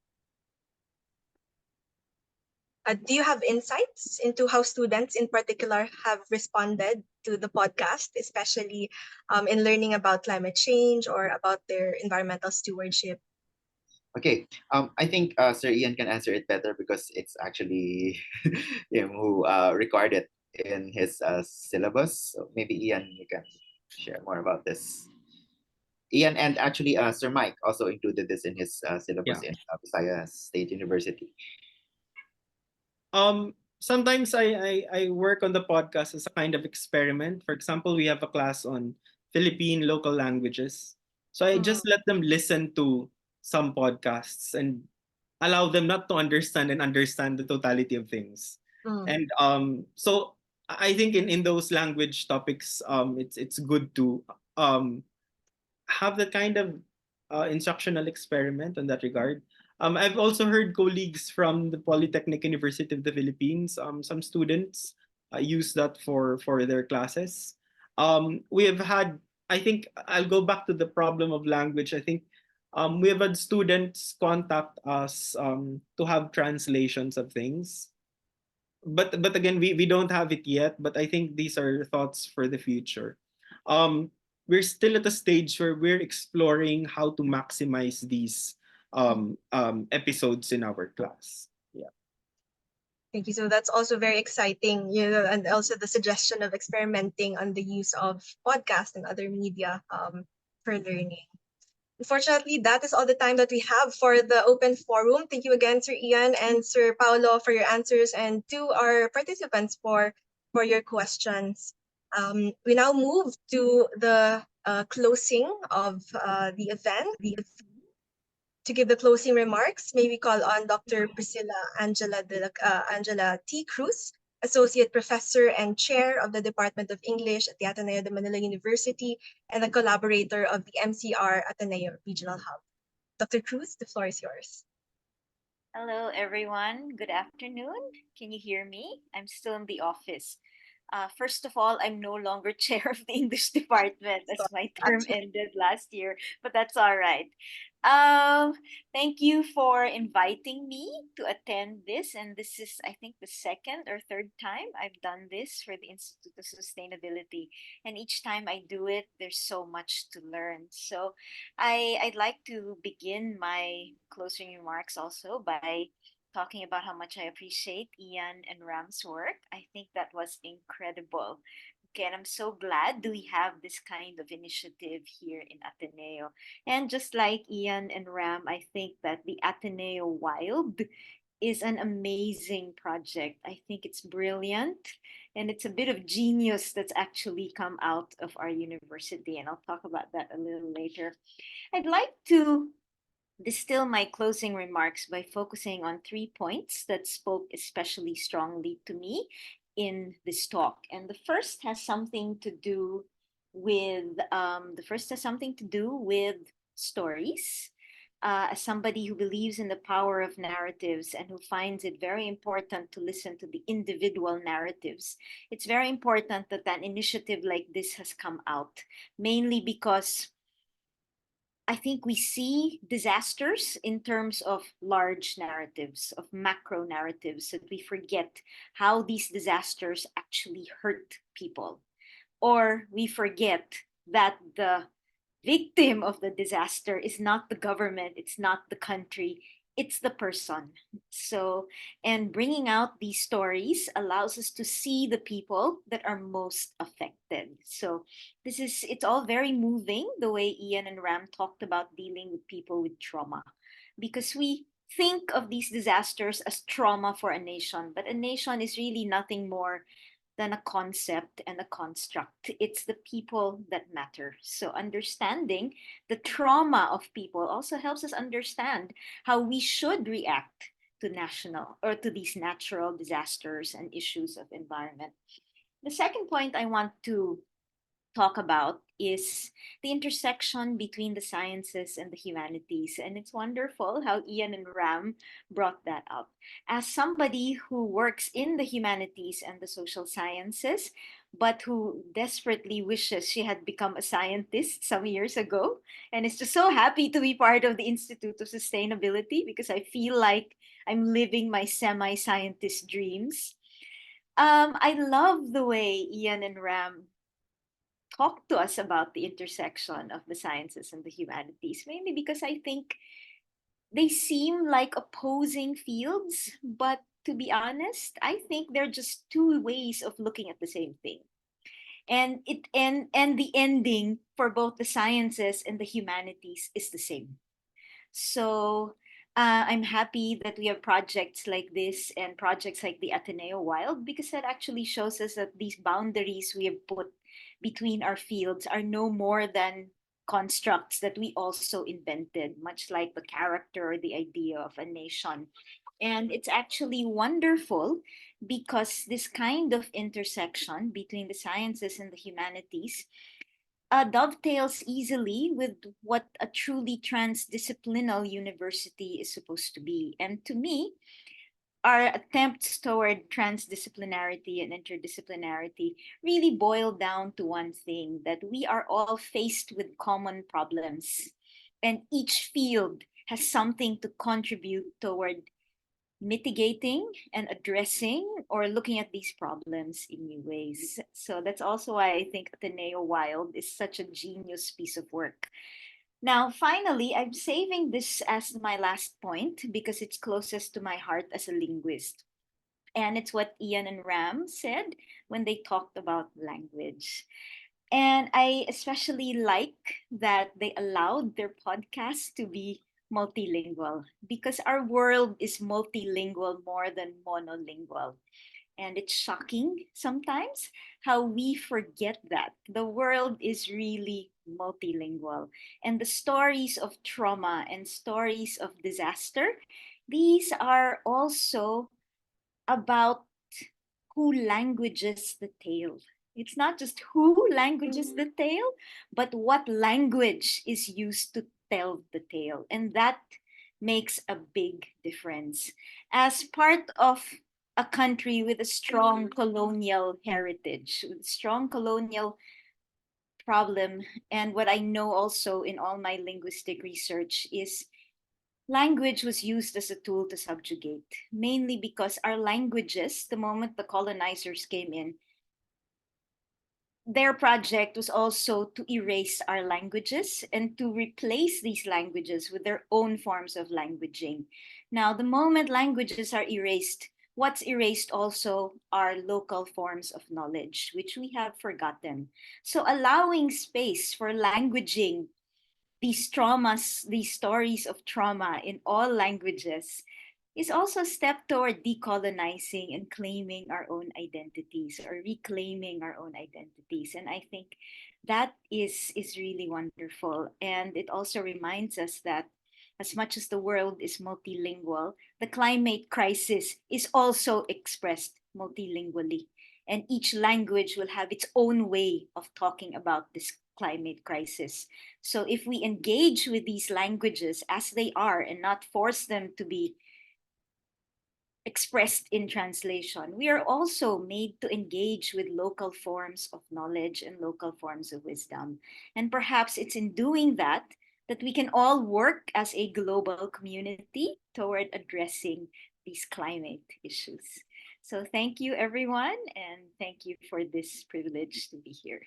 Do you have insights into how students in particular have responded to the podcast, especially in learning about climate change or about their environmental stewardship? Okay. I think Sir Ian can answer it better because it's actually him who recorded in his syllabus. So maybe Ian, you can share more about this. Ian and actually Sir Mike also included this in his syllabus Yeah. in Visayas State University. Sometimes I work on the podcast as a kind of experiment. For example, we have a class on Philippine local languages. So I just let them listen to some podcasts and allow them not to understand and understand the totality of things. Mm. And so I think in those language topics, it's good to um have that kind of instructional experiment in that regard. I've also heard colleagues from the Polytechnic University of the Philippines, some students use that for their classes. We have had, I think, I'll go back to the problem of language. I think we have had students contact us to have translations of things. But again, we don't have it yet. But I think these are thoughts for the future. Um, we're still at a stage where we're exploring how to maximize these episodes in our class. Yeah. Thank you. So that's also very exciting, and also the suggestion of experimenting on the use of podcast and other media for learning. Unfortunately, that is all the time that we have for the open forum. Thank you again, Sir Ian and Sir Paolo, for your answers, and to our participants for your questions. We now move to the closing of the event. To give the closing remarks, may we call on Dr. Priscilla Angela T. Cruz, Associate Professor and Chair of the Department of English at the Ateneo de Manila University and a collaborator of the MCR Ateneo Regional Hub. Dr. Cruz, the floor is yours. Hello, everyone. Good afternoon. Can you hear me? I'm still in the office. First of all, I'm no longer chair of the English department as my term ended last year, but that's all right. Thank you for inviting me to attend this, and this is, I think, the second or third time I've done this for the Institute of Sustainability, and each time I do it, there's so much to learn. So, I'd like to begin my closing remarks also by talking about how much I appreciate Ian and Ram's work. I think that was incredible. Okay, and I'm so glad we have this kind of initiative here in Ateneo. And just like Ian and Ram, I think that the Ateneo Wild is an amazing project. I think it's brilliant and it's a bit of genius that's actually come out of our university. And I'll talk about that a little later. I'd like to distill my closing remarks by focusing on 3 points that spoke especially strongly to me in this talk. And the first has something to do with stories. As somebody who believes in the power of narratives and who finds it very important to listen to the individual narratives, it's very important that an initiative like this has come out, mainly because I think we see disasters in terms of large narratives, of macro narratives, that we forget how these disasters actually hurt people. Or we forget that the victim of the disaster is not the government, it's not the country, it's the person. So, and bringing out these stories allows us to see the people that are most affected. So, it's all very moving the way Ian and Ram talked about dealing with people with trauma, because we think of these disasters as trauma for a nation, but a nation is really nothing more than a concept and a construct. It's the people that matter. So understanding the trauma of people also helps us understand how we should react to national or to these natural disasters and issues of environment. The second point I want to talk about is the intersection between the sciences and the humanities. And it's wonderful how Ian and Ram brought that up. As somebody who works in the humanities and the social sciences, but who desperately wishes she had become a scientist some years ago, and is just so happy to be part of the Institute of Sustainability because I feel like I'm living my semi-scientist dreams. I love the way Ian and Ram talk to us about the intersection of the sciences and the humanities, mainly because I think they seem like opposing fields, but to be honest, I think they're just two ways of looking at the same thing. And the ending for both the sciences and the humanities is the same. So I'm happy that we have projects like this and projects like the Ateneo Wild, because that actually shows us that these boundaries we have put between our fields are no more than constructs that we also invented, much like the character or the idea of a nation. And it's actually wonderful because this kind of intersection between the sciences and the humanities dovetails easily with what a truly transdisciplinary university is supposed to be. And to me, our attempts toward transdisciplinarity and interdisciplinarity really boil down to one thing, that we are all faced with common problems, and each field has something to contribute toward mitigating and addressing or looking at these problems in new ways. So that's also why I think Ateneo Wild is such a genius piece of work. Now, finally, I'm saving this as my last point because it's closest to my heart as a linguist. And it's what Ian and Ram said when they talked about language. And I especially like that they allowed their podcast to be multilingual, because our world is multilingual more than monolingual. And it's shocking sometimes how we forget that the world is really multilingual. And the stories of trauma and stories of disaster, these are also about who languages the tale. It's not just who languages the tale, but what language is used to tell the tale. And that makes a big difference. As part of a country with a strong colonial heritage, with strong colonial problem, and what I know also in all my linguistic research is language was used as a tool to subjugate, mainly because our languages, the moment the colonizers came in, their project was also to erase our languages and to replace these languages with their own forms of languaging. Now, the moment languages are erased, what's erased also are local forms of knowledge, which we have forgotten. So, allowing space for languaging these traumas, these stories of trauma in all languages is also a step toward decolonizing and claiming our own identities, or reclaiming our own identities. And I think that is really wonderful. And it also reminds us that as much as the world is multilingual, the climate crisis is also expressed multilingually. And each language will have its own way of talking about this climate crisis. So if we engage with these languages as they are and not force them to be expressed in translation, we are also made to engage with local forms of knowledge and local forms of wisdom. And perhaps it's in doing that that we can all work as a global community toward addressing these climate issues. So thank you, everyone, and thank you for this privilege to be here.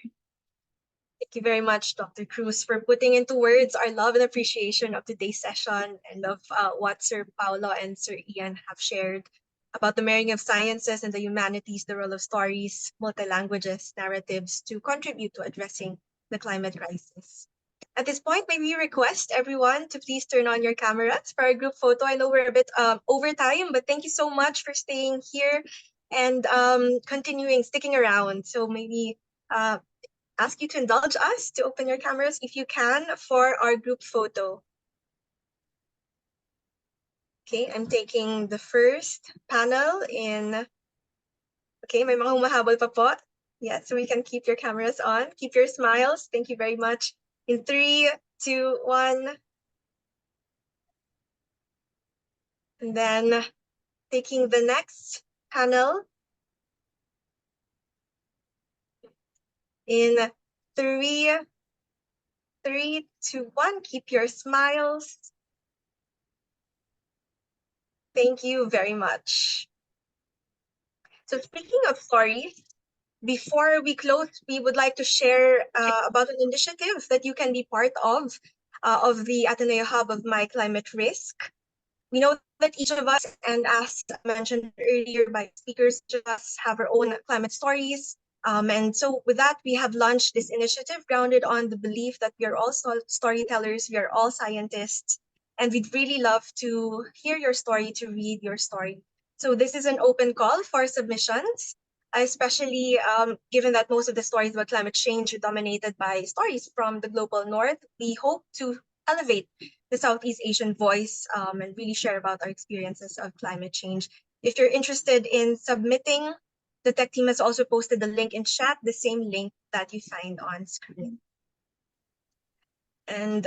Thank you very much, Dr. Cruz, for putting into words our love and appreciation of today's session, and of what Sir Paulo and Sir Ian have shared about the marrying of sciences and the humanities, the role of stories, multi-languages, narratives to contribute to addressing the climate crisis. At this point, may we request everyone to please turn on your cameras for our group photo. I know we're a bit over time, but thank you so much for staying here and sticking around. So maybe ask you to indulge us to open your cameras if you can for our group photo. Okay, I'm taking the first panel in. Okay, may mga humahabol pa po. Yeah, so we can keep your cameras on. Keep your smiles. Thank you very much. In 3, 2, 1. And then taking the next panel in 3, 3, 2, 1. Keep your smiles. Thank you very much. So speaking of stories, before we close, we would like to share about an initiative that you can be part of the Ateneo Hub of My Climate Risk. We know that each of us, and as mentioned earlier by speakers, each of us have our own climate stories. And so with that, we have launched this initiative grounded on the belief that we are all storytellers, we are all scientists, and we'd really love to hear your story, to read your story. So this is an open call for submissions, especially given that most of the stories about climate change are dominated by stories from the global north. We hope to elevate the Southeast Asian voice and really share about our experiences of climate change. If you're interested in submitting, the tech team has also posted the link in chat, the same link that you find on screen. And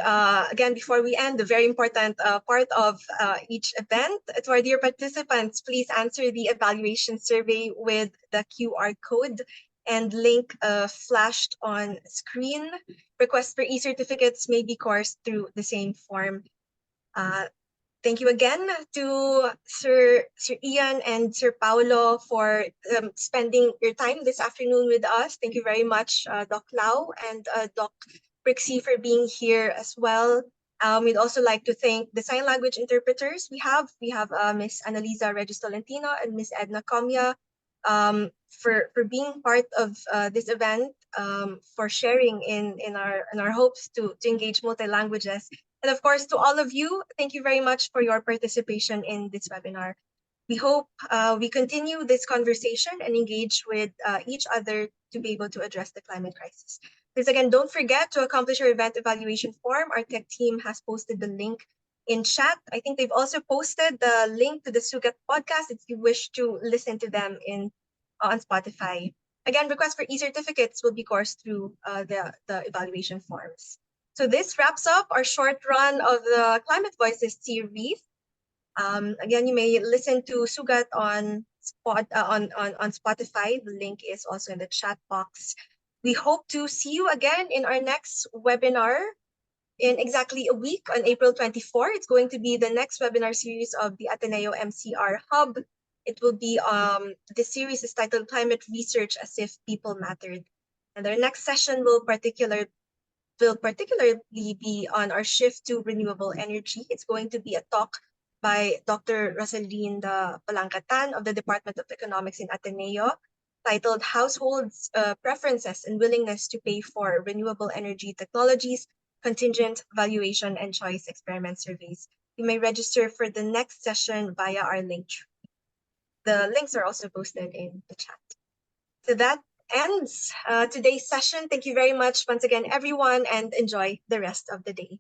again, before we end, the very important part of each event, to our dear participants, please answer the evaluation survey with the QR code and link flashed on screen. Requests for e-certificates may be coursed through the same form. Thank you again to Sir Ian and Sir Paolo for spending your time this afternoon with us. Thank you very much, Doc Lau and Doc Brixie for being here as well. We'd also like to thank the sign language interpreters we have. We have Miss Annalisa Regis Tolentino and Miss Edna Comia for being part of this event, for sharing in our hopes to engage multi-languages. And of course, to all of you, thank you very much for your participation in this webinar. We hope we continue this conversation and engage with each other to be able to address the climate crisis. Please again, don't forget to accomplish your event evaluation form. Our tech team has posted the link in chat. I think they've also posted the link to the Sugat podcast if you wish to listen to them on Spotify. Again, requests for e-certificates will be coursed through the evaluation forms. So this wraps up our short run of the Climate Voices series. Again, you may listen to Sugat on Spotify. The link is also in the chat box. We hope to see you again in our next webinar in exactly a week on April 24. It's going to be the next webinar series of the Ateneo MCR Hub. It will be, this series is titled Climate Research as if People Mattered. And our next session will particularly be on our shift to renewable energy. It's going to be a talk by Dr. Rosalinda Palangatan of the Department of Economics in Ateneo, titled Households' Preferences and Willingness to Pay for Renewable Energy Technologies, Contingent Valuation and Choice Experiment Surveys. You may register for the next session via our link. The links are also posted in the chat. So that ends today's session. Thank you very much once again, everyone, and enjoy the rest of the day.